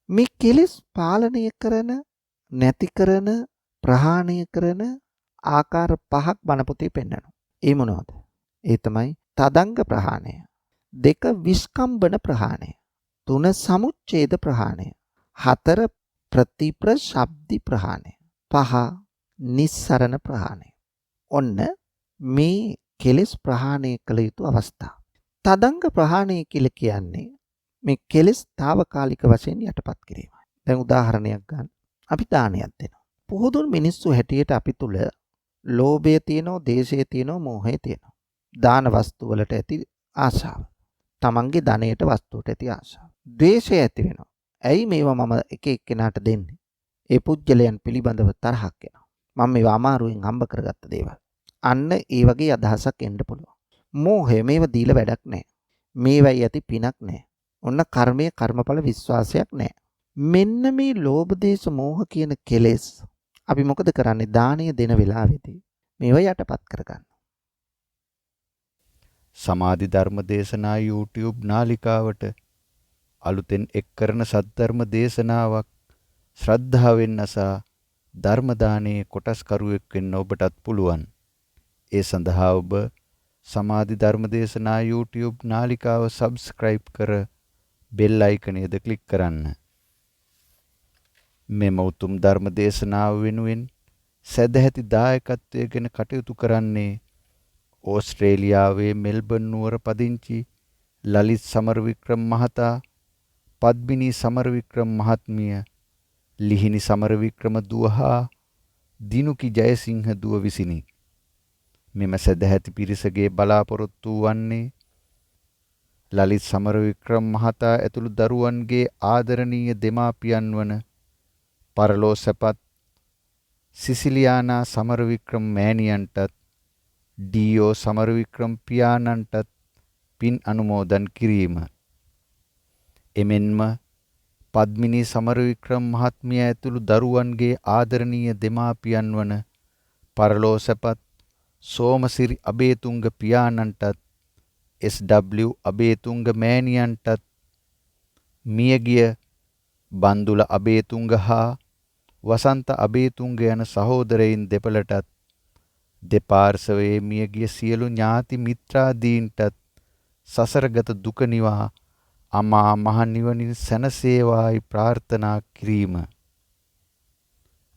මේ කෙලෙස් පාලනය කරන, නැති කරන, ප්‍රහාණය කරන ආකාර පහක් බණ පොතේ පෙන්වනවා. ඒ මොනවද? ඒ තමයි තදංග ප්‍රහාණය, දෙක විස්කම්බන ප්‍රහාණය, තුන සමුච්ඡේද ප්‍රහාණය, හතර ප්‍රතිප්‍රශබ්දි ප්‍රහාණය, පහ නිස්සරණ ප්‍රහාණය. ඔන්න මේ කෙලෙස් ප්‍රහාණය කළ යුතු අවස්ථා. තදංග ප්‍රහාණය කියලා කියන්නේ මේ කෙලෙස් తాවකාලික වශයෙන් යටපත් කිරීමයි. දැන් උදාහරණයක් ගන්න. අපි දානයක් දෙනවා. පුහුදුන් මිනිස්සු හැටියට අපි තුල ලෝභය තියෙනවා, දේශය තියෙනවා, මෝහය තියෙනවා. දාන වස්තු වලට ඇති ආශාව. තමන්ගේ ධනයට වස්තුවට ඇති ආශාව. ද්වේෂය ඇති වෙනවා. ඇයි මේවා මම එක එක්කෙනාට දෙන්නේ? ඒ පුජ්‍යලයන් පිළිබඳව තරහක් එනවා. මම මේවා අමාරුවෙන් හම්බ කරගත්ත දේවල්. අන්න ඒ වගේ අදහසක් එන්න පුළුවන්. මෝහය මේවා දීලා වැඩක් නැහැ. මේවයි ඇති පිනක් නැහැ. ඔන්න කර්මයේ කර්මඵල විශ්වාසයක් නැහැ. මෙන්න මේ ලෝභ දේශ මෝහ කියන කෙලෙස් අපි මොකද කරන්නේ? දානීය දෙන වෙලාවේදී මේව යටපත් කරගන්න. සමාධි ධර්ම දේශනා YouTube නාලිකාවට අලුතෙන් එක් කරන සද්ධර්ම දේශනාවක් ශ්‍රද්ධාවෙන් අසා ධර්ම දානයේ කොටස්කරුවෙක් වෙන්න ඔබටත් පුළුවන්. ඒ සඳහා ඔබ සමාධි ධර්ම දේශනා YouTube නාලිකාව subscribe කර bell icon-ද ක්ලික් කරන්න. මෙම උතුම් ධර්ම දේශනාව වෙනුවෙන් සදැහැති දායකත්වයෙන් කටයුතු කරන්නේ ඕස්ට්‍රේලියාවේ මෙල්බන් නුවර පදිංචි ලලිත් සමරවික්‍රම මහතා, පද්මිනී සමරවික්‍රම මහත්මිය, ලිහිණි සමරවික්‍රම දුව හා දිනුකි ජයසිංහ දුව විසිනි. මෙම සදැහැති පිරිසගේ බලාපොරොත්තු වන්නේ ලලිත් සමරවික්‍රම මහතා ඇතුළු දරුවන්ගේ ආදරණීය දෙමාපියන් වන පරලෝ සැපත් සිසිලියානා සමරවික්‍රම මෑණියන්ටත් ඩීෝ සමරවික්‍රම පියාණන්ටත් පින් අනුමෝදන් කිරීම. එමෙන්ම පද්මිනී සමරවික්‍රම මහත්මිය ඇතුළු දරුවන්ගේ ආදරණීය දෙමාපියන් වන පරලෝ සැපත් සෝමසිරි අබේතුංග පියාණන්ටත් SW අබේතුංග මෑණියන්ටත් මියගිය බන්දුල අබේතුංග හා වසන්ත අබේතුංග යන සහෝදරයින් දෙපළටත් දෙපාර්ශවයේ මියගිය සියලු ඥාති මිත්‍රාදීන්ටත් සසරගත දුක නිවා අමා මහ නිවනින් සැනසේවායි ප්‍රාර්ථනා කිරීම.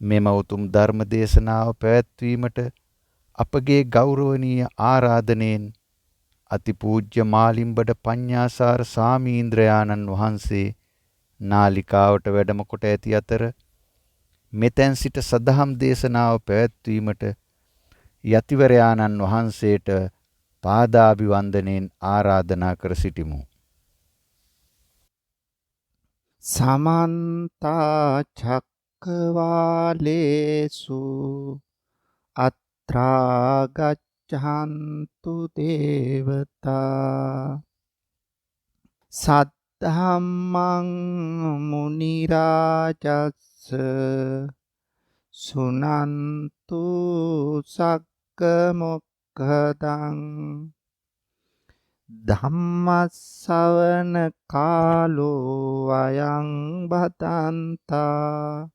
මෙම උතුම් ධර්ම දේශනාව පැවැත්වීමට අපගේ ගෞරවනීය ආරාධනෙන් අතිපූජ්‍ය මාලිම්බඩ පඤ්ඤාසාර සාමීන්ද්‍රයාණන් වහන්සේ නාලිකාවට වැඩම කොට ඇති අතර මෙතෙන් සිට සදහම් දේශනාව පැවැත්වීමට යතිවරයාණන් වහන්සේට පාදාභිවන්දනෙන් ආරාධනා කර සිටිමු. සමන්ත චක්කවාලේසු අත්‍රා ගච්ඡන්තු දේවතා සද්ධම්මං මුනි රාජස්ස සුනන්තු සග්ග මොක්ඛදං ධම්මස්සවන කාලෝ අයං බදන්තා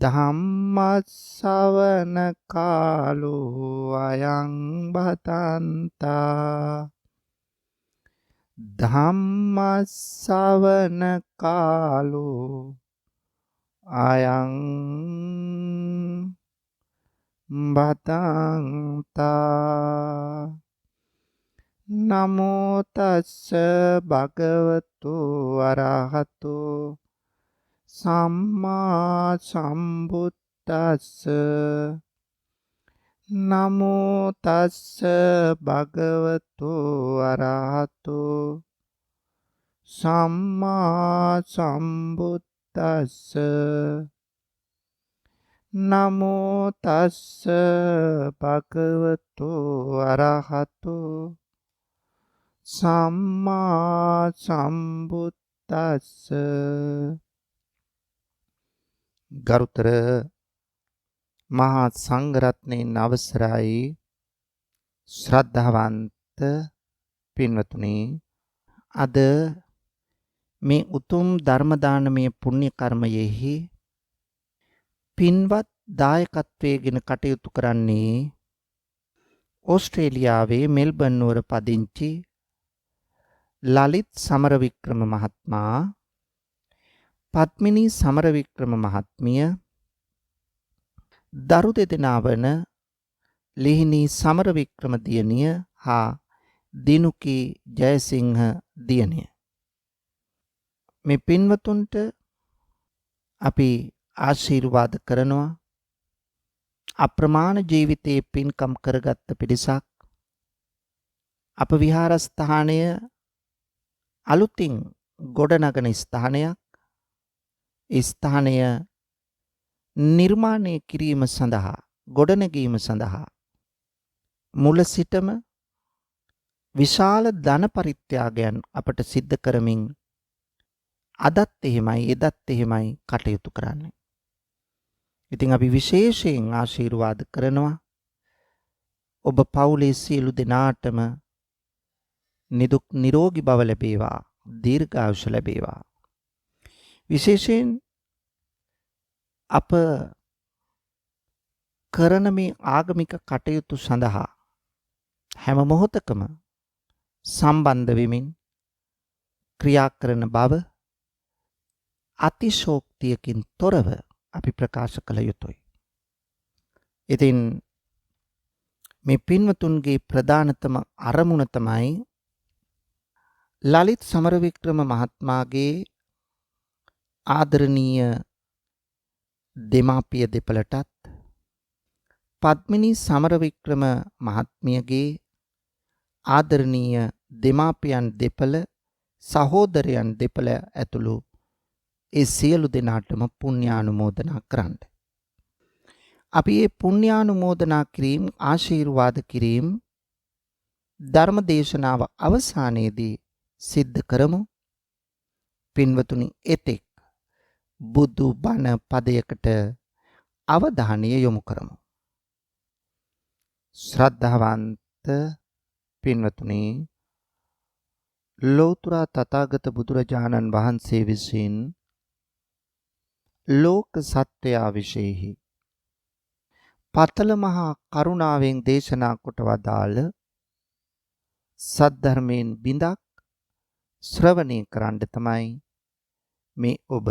ධම්මස්සවන කාලෝ අයං බදන්තා ධම්මස්සවන කාලෝ අයං බදන්තා නමෝ තස්ස භගවතු අරහතු සම්මා සම්බුද්දස්ස නමෝ තස්ස භගවතු අරහතු සම්මා සම්බුද්දස්ස නමෝ තස්ස භගවතු අරහතු සම්මා සම්බුද්දස්ස. ගරුතර මහා සංඝරත්නයන් අවසරයි ශ්‍රද්ධාවන්ත පින්වතුනි, අද මේ උතුම් ධර්ම දානමය පුණ්‍ය කර්මයෙහි පින්වත් දායකත්වයේගෙන කටයුතු කරන්නේ ඕස්ට්‍රේලියාවේ මෙල්බන් නුවර පදිංචි ලලිත් සමරවික්‍රම මහත්මයා, පත්මිනී සමරවික්‍රම මහත්මිය, දරු දෙදෙනා වන ලිහිණී සමරවික්‍රම දියණිය හා දිනුකී ජයසිංහ දියණිය. මේ පින්වතුන්ට අපි ආශිර්වාද කරනවා. අප්‍රමාණ ජීවිතයේ පින්කම් කරගත්ත පිරිසක්. අප විහාරස්ථානය අලුතින් ගොඩනගන ස්ථානයක්. ස්ථානය නිර්මාණය කිරීම සඳහා, ගොඩනැගීම සඳහා මුල සිටම විශාල ධන පරිත්‍යාගයන් අපට සිද්ධ කරමින් අදත් එහෙමයි එදත් එහෙමයි කටයුතු කරන්නේ. ඉතින් අපි විශේෂයෙන් ආශිර්වාද කරනවා. ඔබ පවුලේ සියලු දෙනාටම නිදුක් නිරෝගී බව ලැබේවා, දීර්ඝායුෂ ලැබේවා. විශේෂයෙන් අප කරන මේ ආගමික කටයුතු සඳහා හැම මොහොතකම සම්බන්ධ වෙමින් ක්‍රියා කරන බව අතිශෝක්තියකින් තොරව අපි ප්‍රකාශ කළ යුතුයි. ඉතින් මේ පින්වතුන්ගේ ප්‍රධානතම අරමුණ තමයි ලලිත් සමරවික්‍රම මහත්මයාගේ ආදරණීය දෙමාපිය දෙපළටත්, පද්මිනී සමරවික්‍රම මහත්මියගේ ආදරණීය දෙමාපියන් දෙපළ, සහෝදරයන් දෙපළ ඇතුළු ඒ සියලු දෙනාටම පුණ්‍යානුමෝදනා කරන්න. අපි මේ පුණ්‍යානුමෝදනා කිරීම, ආශිර්වාද කිරීම ධර්ම දේශනාව අවසානයේදී සිද්ධ කරමු. පින්වතුනි, එතෙක් බුදු බණ පදයකට අවධානය යොමු කරමු. ශ්‍රද්ධාවන්ත පින්වතුනි, ලෝතර තථාගත බුදුරජාණන් වහන්සේ විසින් ලෝක සත්වයා විශේෂෙහි පතල මහා කරුණාවෙන් දේශනා කොට වදාළ සද්ධර්මයෙන් බිඳක් ශ්‍රවණය කරන්න තමයි මේ ඔබ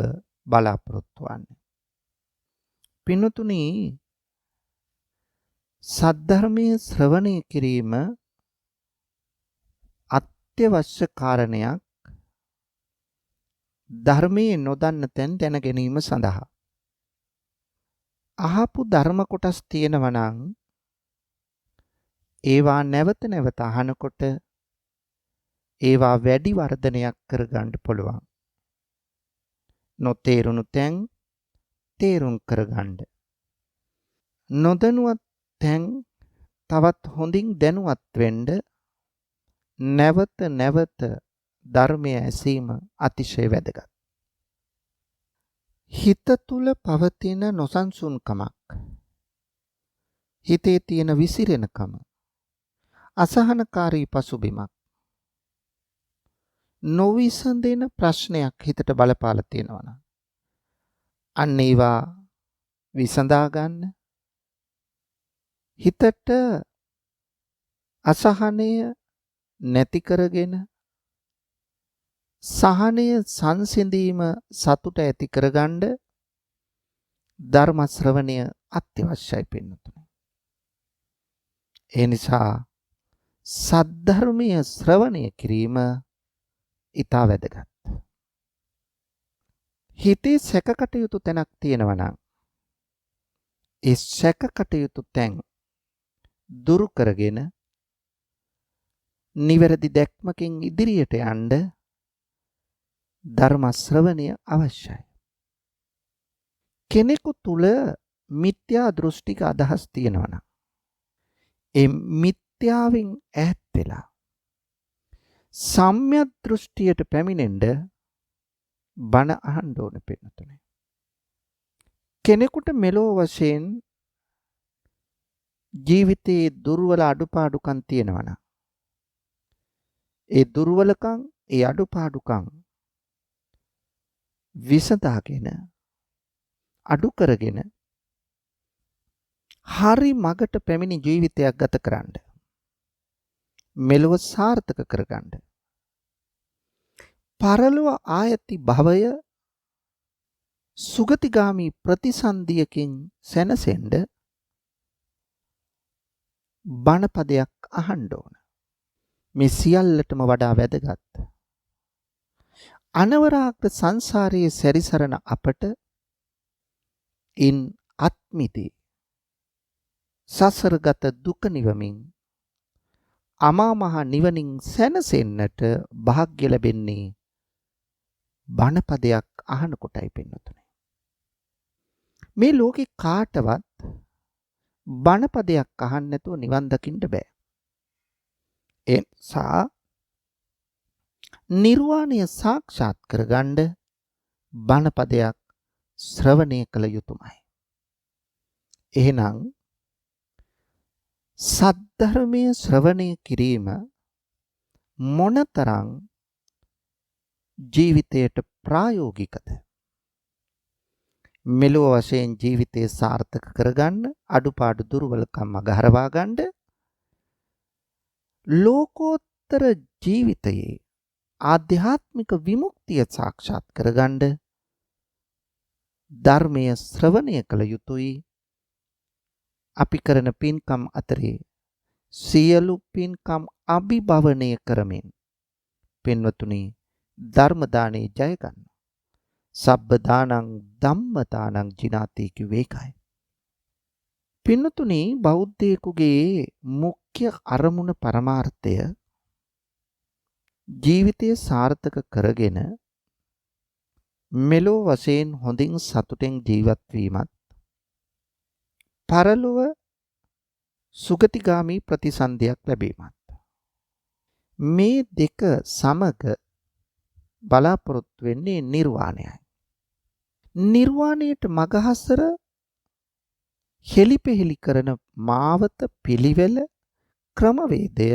බලාපොරොත්තු වන්නේ. පින්වතුනි, සද්ධර්මයේ ශ්‍රවණය කිරීම අත්‍යවශ්‍ය කාරණයක්. ධර්මයේ නොදන්න තැන් දැන ගැනීම සඳහා අහපු ධර්ම කොටස් තියෙනවා නම් ඒවා නැවත නැවත අහනකොට ඒවා වැඩි වර්ධනයක් කරගන්න පුළුවන්. නොතේරුණු තැන් තේරුම් කරගන්න. නොදැනුවත් තැන් තවත් හොඳින් දැනුවත් වෙන්න නැවත නැවත ධර්මය ඇසීම අතිශය වැදගත්. හිත තුල පවතින නොසන්සුන්කමක්, හිතේ තියෙන විසිරෙනකම, අසහනකාරී පසුබිමක්, නොවිසඳෙන ප්‍රශ්නයක් හිතට බලපාලා තියෙනවා නම් අන්න ඒවා විසඳා ගන්න, හිතට අසහනය නැති කරගෙන සහනය, සංසිඳීම, සතුට ඇති කරගන්න ධර්ම ශ්‍රවණය අත්‍යවශ්‍යයි පින්නතුනි. ඒ නිසා සද්ධර්මීය ශ්‍රවණය කිරීම ඉතා වැදගත්. හිතේ සැකකටයුතු තැනක් තියෙනවා නම් ඒ සැකකටයුතු තැන් දුරු කරගෙන නිවැරදි දැක්මකින් ඉදිරියට යන්න ධර්ම ශ්‍රවණය අවශ්‍යයි. කෙනෙකු තුල මිත්‍යා දෘෂ්ටික අදහස් තියෙනවා නම් ඒ මිත්‍යාවෙන් ඈත් වෙලා සම්‍යක් දෘෂ්ටියට පැමිණෙන්න බණ අහන්න ඕන පින්නතුනේ. කෙනෙකුට මෙලෝ වශයෙන් ජීවිතයේ දුර්වල අඩුපාඩුකම් තියෙනවා නම් ඒ දුර්වලකම්, ඒ අඩුපාඩුකම් විසඳාගෙන අඩු කරගෙන හරි මගට පැමිණි ජීවිතයක් ගත කරන්න. මෙලොව සාර්ථක කරගන්න. පරලොව ආයති භවය සුගතිගාමි ප්‍රතිසන්දියකින් සැනසෙන්න බණපදයක් අහන්න ඕන. මේ සියල්ලටම වඩා වැදගත්. අනවරාග්‍ර සංසාරයේ සැරිසරන අපට ඉන් අත්මිති සසරගත දුක නිවමින් අමා මහ නිවනින් සැනසෙන්නට වාග්ය ලැබෙන්නේ බණපදයක් අහන කොටයි පින්නතුනේ. මේ ලෝකේ කාටවත් බණපදයක් අහන්න නැතුව නිවන් දකින්න බෑ. ඒ නිසා නිර්වාණය සාක්ෂාත් කරගන්න බණපදයක් ශ්‍රවණය කළ යුතුමයි. එහෙනම් සද්ධර්මයේ ශ්‍රවණය කිරීම මොනතරම් ජීවිතයට ප්‍රායෝගිකද? මෙලොව වශයෙන් ජීවිතය සාර්ථක කරගන්න, අඩුපාඩු දුර්වලකම් අගහරවා ගන්න, ලෝකෝත්තර ජීවිතයේ ආධ්‍යාත්මික විමුක්තිය සාක්ෂාත් කරගන්න ධර්මයේ ශ්‍රවණය කළ යුතුයි. අපි කරන පින්කම් අතරේ සියලු පින්කම් අභිභවනය කරමින් පින්වතුනි ධර්ම දානේ ජය ගන්න. සබ්බ දානං ධම්ම දානං ජිනාති කිව්වේ ඒකයි. පින්වතුනි බෞද්ධයෙකුගේ මුඛ්‍ය අරමුණ පරමාර්ථය ජීවිතය සාර්ථක කරගෙන මෙලෝ වශයෙන් හොඳින් සතුටෙන් ජීවත් වීමත් පරලොව සුගතිගාමි ප්‍රතිසන්දියක් ලැබීමත්. මේ දෙක සමග බලාපොරොත්තු වෙන්නේ නිර්වාණයයි. නිර්වාණයට මගහසර හෙලිපෙහෙලි කරන මාවත පිළිවෙල ක්‍රමවේදය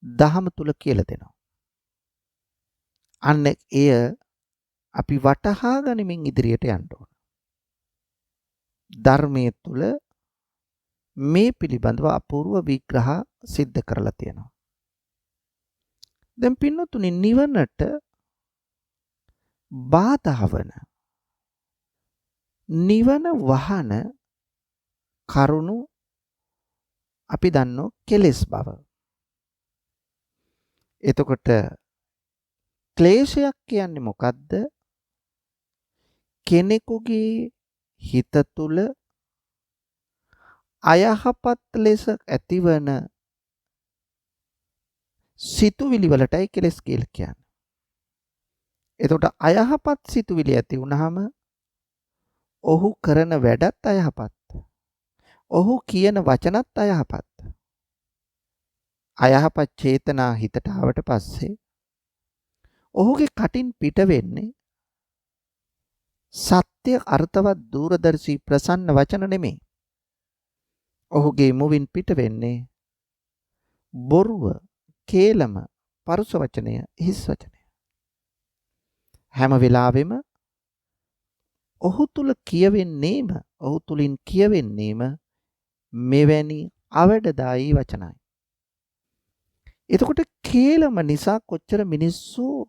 දහම තුල කියලා දෙනවා. අන්න එය අපි වටහා ගනිමින් ඉදිරියට යන්න ඕන. ධර්මයේ තුල මේ පිළිබඳව අපූර්ව විග්‍රහ සිද්ධ කරලා තියෙනවා. දැන් පින්නතුනි නිවනට බාධා වන නිවන වහන කරුණු අපි දන්නෝ කෙලෙස් බව. එතකොට ක්ලේශයක් කියන්නේ මොකද්ද? කෙනෙකුගේ හිත තුල අයහපත් ලෙස ඇතිවන සිතුවිලි වලටයි කෙලෙස් කියලා කියන්නේ. එතකොට අයහපත් සිතුවිලි ඇති වුනහම ඔහු කරන වැඩත් අයහපත්. ඔහු කියන වචනත් අයහපත්. අයහපත් චේතනා හිතට ආවට පස්සේ ඔහුගේ කටින් පිට වෙන්නේ සත්‍ය අර්ථවත් දූරදර්ශී ප්‍රසන්න වචන නෙමෙයි. ඔහුගේ මුවින් පිට වෙන්නේ බොරුව, කේලම, පරුස වචනය, හිස් වචනය. හැම වෙලාවෙම ඔහු තුල කියවෙන්නේම, ඔහු තුලින් කියවෙන්නේම මෙවැනි අවඩදායී වචනයි. එතකොට කේලම නිසා කොච්චර මිනිස්සු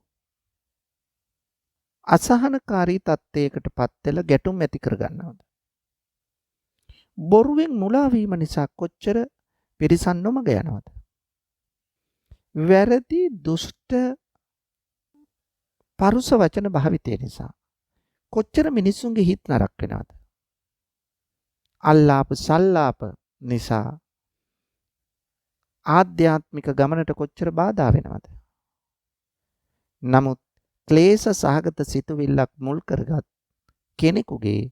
අසහනකාරී තත්ත්වයකටපත් වෙලා ගැටුම් ඇති කරගන්නවද? බොරුවෙන් මුලා වීම නිසා කොච්චර පිරිසන් නොමග යනවද? වැරදි දුෂ්ට පරුස වචන භාවිතය නිසා කොච්චර මිනිස්සුන්ගේ හිත නරක වෙනවද? අල්ලාප සල්ලාප නිසා ආධ්‍යාත්මික ගමනට කොච්චර බාධා වෙනවද? නමුත් ක්ලේශ සහගත සිතුවිල්ලක් මුල් කරගත් කෙනෙකුගේ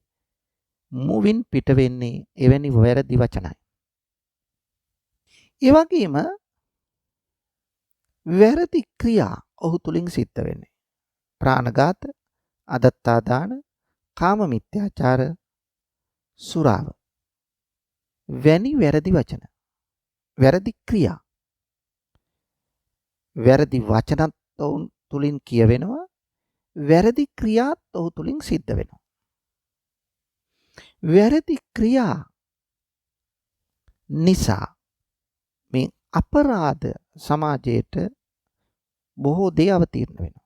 මුවින් පිට වෙන්නේ එවැනි වැරදි වචනයි. ඒ වගේම වැරදි ක්‍රියා ඔහු තුලින් සිද්ධ වෙන්නේ. ප්‍රාණඝාත, අදත්තාදාන, කාම මිත්‍යාචාර, සුරාව. වැනි වැරදි වචන, වැරදි ක්‍රියා, වැරදි වචනත් ඔවුන් තුලින් කියවෙනවා. වැරදි ක්‍රියාත් ඔහු තුලින් සිද්ධ වෙනවා. වැරදි ක්‍රියා නිසා මේ අපරාධ සමාජයට බොහෝ දේ අවතීර්ණ වෙනවා.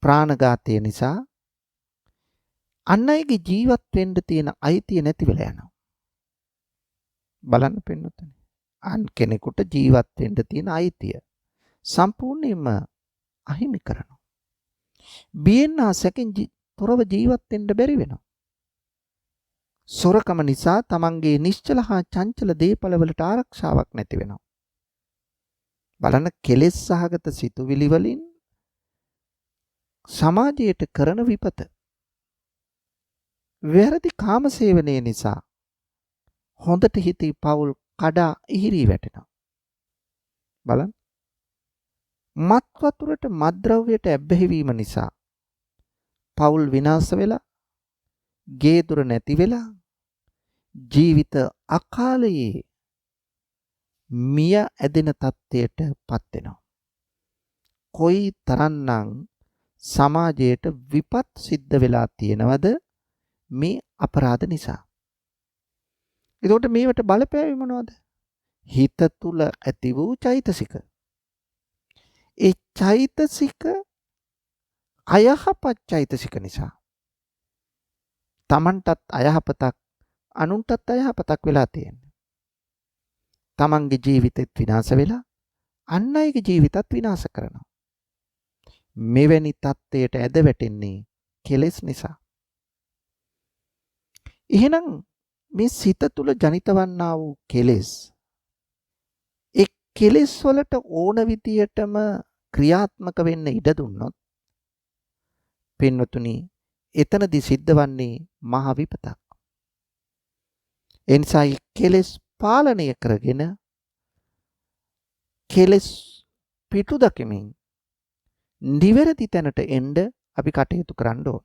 ප්‍රාණඝාතය නිසා අන් අයගේ ජීවත් වෙන්න තියෙන අයිතිය නැති වෙලා යනවා. බලන්න පින්නතුනි. අන් කෙනෙකුට ජීවත් වෙන්න තියෙන අයිතිය සම්පූර්ණයෙන්ම අහිමි කරනවා. බියෙන් හා සැකෙන් තොරව ජීවත් වෙන්න බැරි වෙනවා. සොරකම නිසා තමන්ගේ නිශ්චල හා චංචල දේපල වලට ආරක්ෂාවක් නැති වෙනවා. බලන්න කෙලෙස් සහගත සිතුවිලි වලින් සමාජයට කරන විපත. වැරදි කාමසේවනයේ නිසා හොඳට හිතී පවුල් කඩා ඉහිරී වැටෙනවා. බලන්න. මත් වතුරට මත්ද්‍රව්‍යයට ඇබ්බැහි වීම නිසා පවුල් විනාශ වෙලා, ගේ දොර නැති වෙලා, ජීවිත අකාලයේ මිය ඇදෙන තත්ත්වයට පත් වෙනවා. කොයි තරම්නම් සමාජයට විපත් සිද්ධ වෙලා තියෙනවද මේ අපරාධ නිසා. එතකොට මේවට බලපෑවි මොනවද? හිත තුල ඇති වූ චෛතසික. ඒ චෛතසික අයහපත් චෛතසික නිසා තමන්ටත් අයහපතක් අනුන්ටත් අයහපතක් වෙලා තියෙනවා. තමන්ගේ ජීවිතෙත් විනාශ වෙලා අන් අයගේ ජීවිතත් විනාශ කරනවා. මෙවැනි තත්ත්වයට ඇද වැටෙන්නේ කෙලෙස් නිසා. එහෙනම් මේ සිත තුළ ජනිත වන්නා වූ කෙලෙස් ඒ කෙලෙස් වලට ඕන විදියටම ක්‍රියාත්මක වෙන්න ඉඩ දුන්නොත් පින්වතුනි එතනදී සිද්ධ වන්නේ මහ විපතක්. ඒ නිසා කෙලෙස් පාලනය කරගෙන කෙලෙස් පිටු දකිමින් නිවැරදි තැනට එන්න අපි කටයුතු කරන්න ඕන.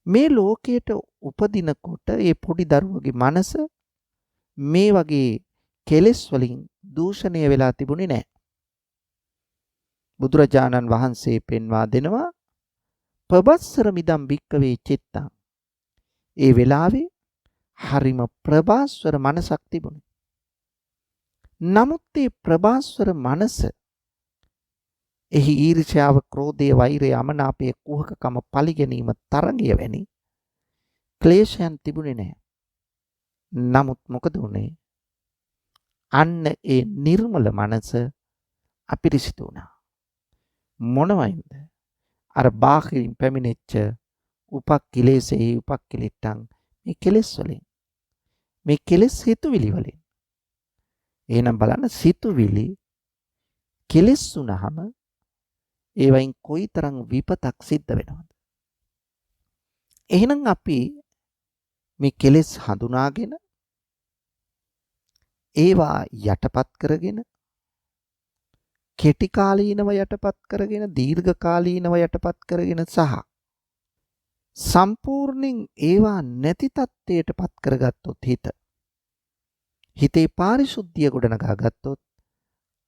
මේ ලෝකයට උපදිනකොට ඒ පොඩි දරුවගේ මනස මේ වගේ කෙලෙස් වලින් දූෂණය වෙලා තිබුණේ නැහැ. බුදුරජාණන් වහන්සේ පෙන්වා දෙනවා පබස්සර මිදම් භික්කවේ චිත්තං. ඒ වෙලාවේ හරිම ප්‍රභාස්වර මනසක් තිබුණේ. නමුත් ඒ ප්‍රභාස්වර මනස එහි ඊර්ෂ්‍යාව, ක්‍රෝධය, වෛරය, අමනාපය, කුහකකම, පලිගැනීම, තරඟය වැනි ක්ලේශයන් තිබුණේ නැහැ. නමුත් මොකද වුනේ? අන්න ඒ නිර්මල මනස අපිරිසිදු වුණා. මොනවයින්ද? අර බාහිරින් පැමිණෙච්ච උපක්ඛිලේසෙහි උපක්ඛිලිට්ටං මේ කෙලෙස් වලින්. මේ කෙලෙස් හිතුවිලි වලින්. එහෙනම් බලන්න සිතුවිලි කෙලෙස් වුණාම ඒ වයින් කොයිතරම් විපතක් සිද්ධ වෙනවද? එහෙනම් අපි මේ කෙලෙස් හඳුනාගෙන ඒවා යටපත් කරගෙන කෙටි කාලීනව යටපත් කරගෙන දීර්ඝ කාලීනව යටපත් කරගෙන සහ සම්පූර්ණයෙන් ඒවා නැති තත්ත්වයටපත් කරගත්තොත් හිතේ පාරිශුද්ධිය ගොඩනගා ගත්තොත්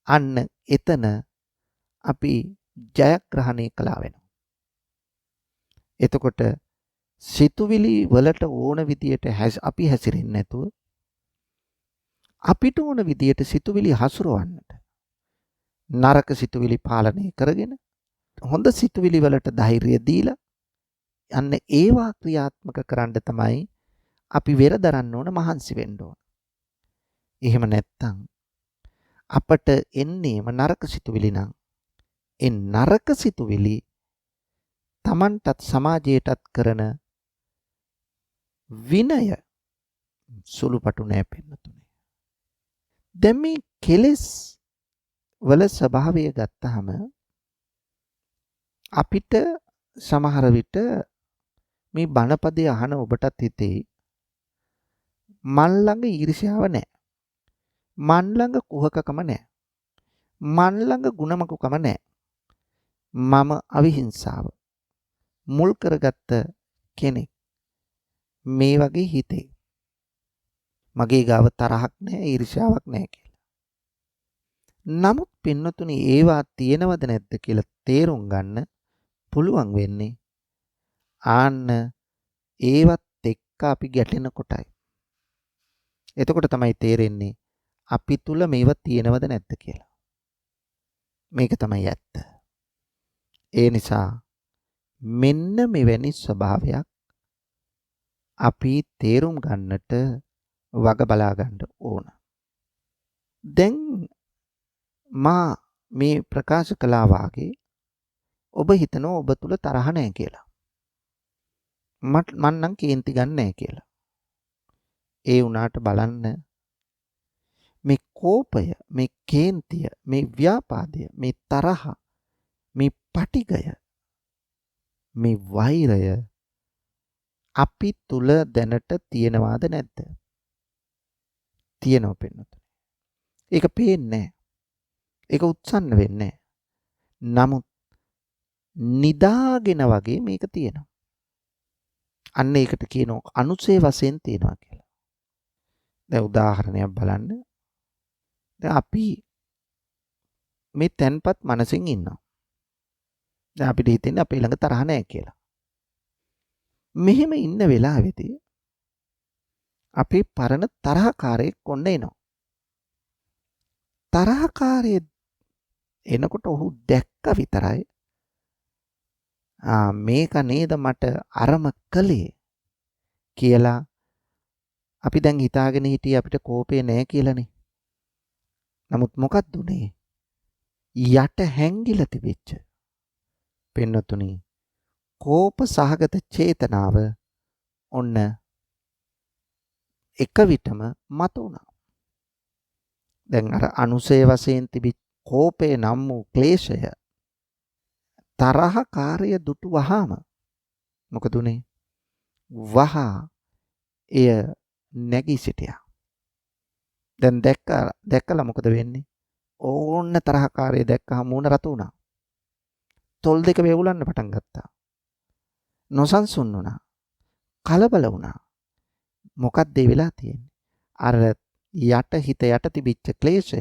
අන්න එතන අපි ජයග්‍රහණය කළා වෙනවා. එතකොට සිතුවිලි වලට ඕන විදියට අපි හැසිරෙන්නේ නැතුව අපිට ඕන විදියට සිතුවිලි හසුරවන්නට නරක සිතුවිලි පාලනය කරගෙන හොඳ සිතුවිලි වලට ධෛර්යය දීලා අන්න ඒවා ක්‍රියාත්මක කරන්න තමයි අපි වෙර දරන්න ඕන, මහන්සි වෙන්න ඕන. එහෙම නැත්නම් අපට එන්නේම නරක සිතුවිලි නම් ඒ නරක සිතුවිලි Tamanටත් සමාජයටත් කරන විනය සුළුපටු නෑ පින්නතුනේ. දැන් මේ කෙලෙස් වල ස්වභාවය ගත්තාම අපිට සමහර විට මේ බණපදේ අහන ඔබටත් හිතේ මන් ළඟ ඊර්ෂ්‍යාව නැහැ. මන් ළඟ කුහකකම නැහැ. මන් ළඟ ගුණමකුකම නැහැ. මම අවිහිංසාව මුල් කරගත්ත කෙනෙක්. මේ වගේ හිතේ. මගේ ගාව තරහක් නැහැ, ඊර්ෂ්‍යාවක් නැහැ කියලා. නමුත් පින්නතුනි ඒවා තියෙනවද නැද්ද කියලා තේරුම් ගන්න පුළුවන් වෙන්නේ ආන්න ඒවත් එක්ක අපි ගැටෙන කොටයි. එතකොට තමයි තේරෙන්නේ අපි තුල මේවා තියෙනවද නැද්ද කියලා. මේක තමයි ඇත්ත. ඒ නිසා මෙන්න මෙවැනි ස්වභාවයක් අපි තේරුම් ගන්නට වග බලා ගන්න ඕන. දැන් මා මේ ප්‍රකාශ කළා වාගේ ඔබ හිතනවා ඔබ තුල තරහ නැහැ කියලා. මන් නම් කේන්ති ගන්න නැහැ කියලා. ඒ වුණාට බලන්න මේ කෝපය, මේ කේන්තිය, මේ ව්‍යාපාදය, මේ තරහ, මේ පටිගය, මේ වෛරය අපි තුල දැනට තියෙනවාද නැද්ද? තියෙනව පෙන්නත. ඒක පේන්නේ නැහැ. ඒක උත්සන්න වෙන්නේ නැහැ. නමුත් නිදාගෙන වගේ මේක තියෙනවා. අන්න ඒකට කියනවා අනුසේ වශයෙන් තියෙනවා කියලා. දැන් උදාහරණයක් බලන්න. දැන් අපි මේ තැන්පත් මනසින් ඉන්නවා. දැන් අපිට හිතෙන්නේ අපේ ළඟ තරහ නැහැ කියලා. මෙහෙම ඉන්න වෙලාවේදී අපේ පරණ තරහකාරයෙක් කොන්න එනවා. තරහකාරයෙක් එනකොට ඔහු දැක්ක විතරයි මේක නේද මට අරම කළේ කියලා අපි දැන් හිතාගෙන හිටියේ අපිට කෝපේ නැහැ කියලානේ. නමුත් මොකක්ද උනේ? යට හැංගිලා තිබෙච්ච පින්නතුනි කෝප සහගත චේතනාව ඔන්න එක විටම මතුණා. දැන් අර අනුසය වශයෙන් තිබි කෝපේ නම් වූ ක්ලේශය තරහකාරය දුටු වහාම මොකද උනේ? වහා එය නැගී සිටියා. දැන් දැක්කලා මොකද වෙන්නේ? ඕන්න තරහකාරය දැක්කහම මූණ රතු වුණා. තොල් දෙක වේවුලන්න පටන් ගත්තා. නොසන්සුන් වුණා. කලබල වුණා. මොකක්ද ඒ වෙලා තියෙන්නේ? අර යට හිත යට තිබිච්ච ක්ලේශය,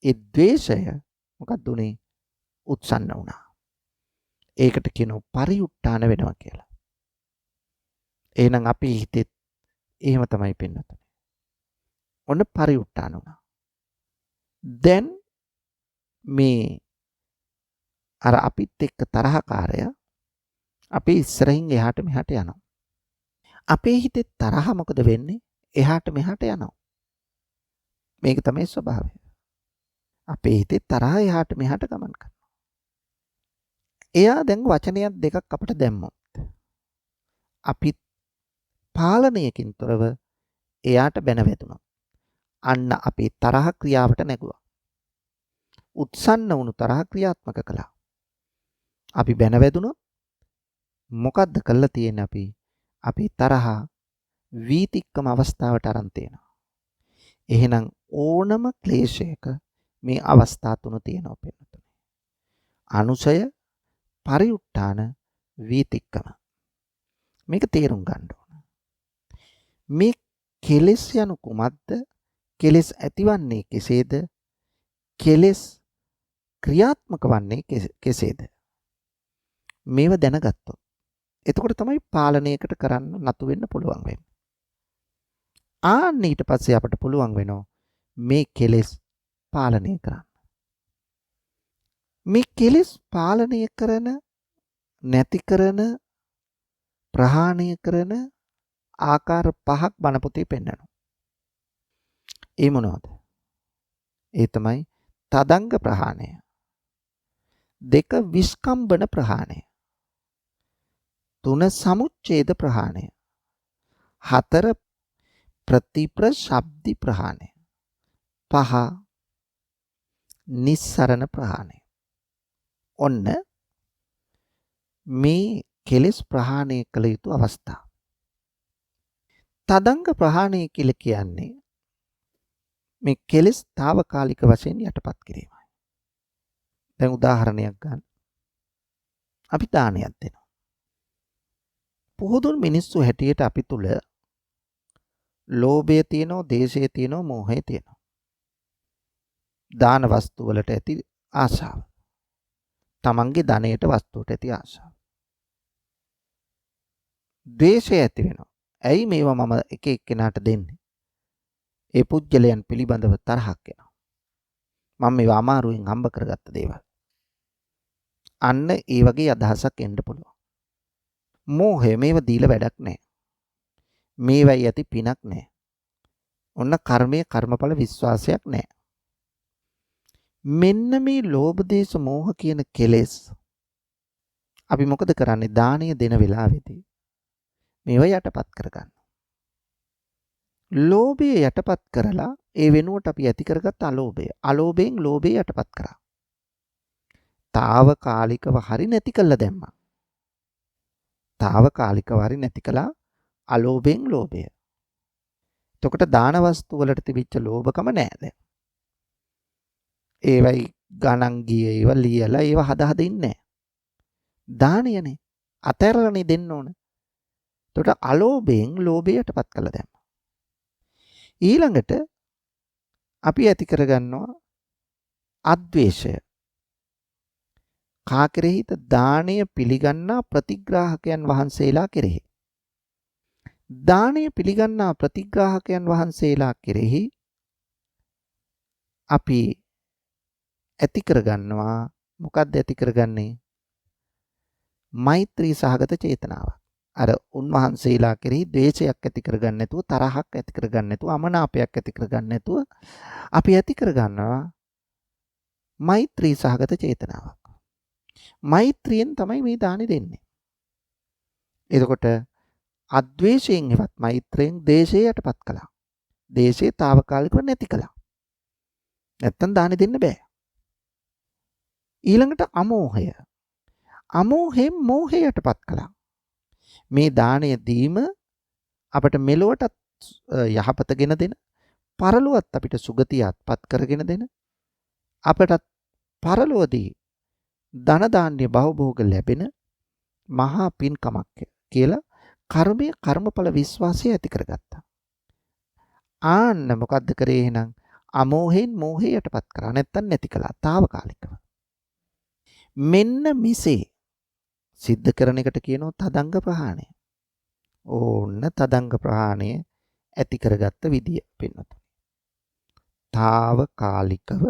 ඒ ද්වේෂය මොකක්ද උනේ? උත්සන්න වුණා. ඒකට කියනවා පරිඋත්ථාන වෙනවා කියලා. එහෙනම් අපි හිතෙත් එහෙම තමයි පෙන්නන්නේ. ඔන්න පරිඋත්ථාන වුණා. දැන් මේ අර අපිත් එක්ක තරහකාරය අපි ඉස්සරහින් එහාට මෙහාට යනවා. අපේ හිතේ තරහ මොකද වෙන්නේ? එහාට මෙහාට යනවා. මේක තමයි ස්වභාවය. අපේ හිතේ තරහ එහාට මෙහාට ගමන් කරනවා. එයා දැන් වචනයක් දෙකක් අපට දැම්මොත් අපි පාලනයකින් තොරව එයාට බැන වැදුණා. අන්න අපි තරහ ක්‍රියාවට නැගුවා. උත්සන්න වුණු තරහ ක්‍රියාත්මක කළා. අපි බැන වැදුණොත් මොකද්ද කළා තියෙන්නේ අපි? අපි තරහ වීතික්කම අවස්ථාවට අරන් තියෙනවා. එහෙනම් ඕනම ක්ලේශයක මේ අවස්ථා තුන තියෙනවා පෙන්නතුනේ. අනුසය, පරිඋත්ථාන, වීතික්කම. මේක තේරුම් ගන්න ඕන. මේ කෙලෙස් යනු කුමක්ද? කෙලෙස් ඇතිවන්නේ කෙසේද? කෙලෙස් ක්‍රියාත්මක වන්නේ කෙසේද? මේව දැනගත්තොත් එතකොට තමයි පාලනයකට කරන්න නතු වෙන්න පුළුවන් වෙන්නේ. ඊට පස්සේ අපට පුළුවන් වෙනවා මේ කෙලෙස් පාලනය කරන්න. මේ කෙලෙස් පාලනය කරන, නැති කරන, ප්‍රහාණය කරන ආකාර පහක් බණ පොතේ පෙන්නනවා. ඒ මොනවද? ඒ තමයි තදංග ප්‍රහාණය, 2 විස්කම්බන ප්‍රහාණය, 3 සමුච්ඡේද ප්‍රහාණය, 4 ප්‍රතිප්‍රශබ්දි ප්‍රහාණය, 5 නිස්සරණ ප්‍රහාණය. ඔන්න මේ කෙලෙස් ප්‍රහාණය කළ යුතු අවස්ථා. තදංග ප්‍රහාණය කියලා කියන්නේ මේ කෙලෙස් తాවකාලික වශයෙන් යටපත් කිරීමයි. දැන් උදාහරණයක් ගන්න. අපි දානයක් දෙනවා. පොහොදුන් මිනිස්සු හැටියට අපි තුල ලෝභය තියෙනවා, දේශය තියෙනවා, මෝහය තියෙනවා. දාන වස්තු වලට ඇති ආශාව. තමන්ගේ ධනයට වස්තුවට ඇති ආශාව. ද්වේෂය ඇති වෙනවා. ඇයි මේවා මම එක එක්කෙනාට දෙන්නේ? ඒ පුජ්‍යලයන් පිළිබඳව තරහක් එනවා. මම මේවා අමාරුවෙන් හම්බ කරගත්ත දේවල්. අන්න ඒ වගේ අදහසක් එන්න පුළුවන්. මෝහය මේවා දීලා වැඩක් නැහැ. මේවයි ඇති පිනක් නැහැ. ඔන්න කර්මයේ කර්මඵල විශ්වාසයක් නැහැ. මෙන්න මේ ලෝභ දේශ මෝහ කියන කෙලෙස් අපි මොකද කරන්නේ? දානීය දෙන වෙලාවේදී මේව යටපත් කරගන්න. ලෝභය යටපත් කරලා ඒ වෙනුවට අපි ඇති කරගත්ත අලෝභය. අලෝභයෙන් ලෝභය යටපත් කරා. తాවකාලිකව හරි නැති කළා දැම්මා. తాවකාලිකව හරි නැති කළා අලෝභයෙන් ලෝභය. එතකොට දාන වස්තු වලට තිබිච්ච ලෝභකම නැහැ දැන්. ඒවයි ගණන් ගියේ ඒවා ලියලා ඒවා හදා හදින්නේ නැහැ. දානියනේ අතහැරලානේ දෙන්න ඕන. එතකොට අලෝභයෙන් ලෝභයටපත් කළා දැම්මා. ඊළඟට අපි ඇති කරගන්නවා අද්වේෂය. කා කෙරෙහිද? දාණය පිළිගන්නා ප්‍රතිග්‍රාහකයන් වහන්සේලා කෙරෙහි. දාණය පිළිගන්නා ප්‍රතිග්‍රාහකයන් වහන්සේලා කෙරෙහි අපි ඇති කරගන්නවා මොකක්ද ඇති කරගන්නේ? මෛත්‍රී සහගත චේතනාවක්. අර උන්වහන්සේලා කෙරෙහි ද්වේෂයක් ඇති කරගන්න නැතුව, තරහක් ඇති කරගන්න නැතුව, අමනාපයක් ඇති කරගන්න නැතුව අපි ඇති කරගන්නවා මෛත්‍රී සහගත චේතනාවක්. මෛත්‍රියෙන් තමයි මේ දානි දෙන්නේ. එතකොට අද්වේෂයෙන් එවත් මෛත්‍රියෙන් දේශය යටපත් කළා. දේශේ తాවකාලිකව නැති කළා. නැත්තම් දානි දෙන්න බෑ. ඊළඟට අමෝහය. අමෝහයෙන් මෝහය යටපත් කළා. මේ දාණය දීම අපට මෙලොවටත් යහපත ගෙන දෙන, පරලොවත් අපිට සුගතියත්පත් කරගෙන දෙන, අපටත් පරලොවදී ධන ධාන්‍ය භවභෝග ලැබෙන මහා පින්කමක් කියලා කර්මයේ කර්මඵල විශ්වාසය ඇති කරගත්තා. ආන්න මොකද්ද කරේ එහෙනම්? අමෝහෙන් මෝහය යටපත් කරා. නැත්තම් නැති කළා తాවකාලිකව. මෙන්න මිසේ සිද්ධ කරන එකට කියනවා තදංග ප්‍රහාණය. ඕන්න තදංග ප්‍රහාණය ඇති කරගත්ත විදිය පින්නතුනි. తాවකාලිකව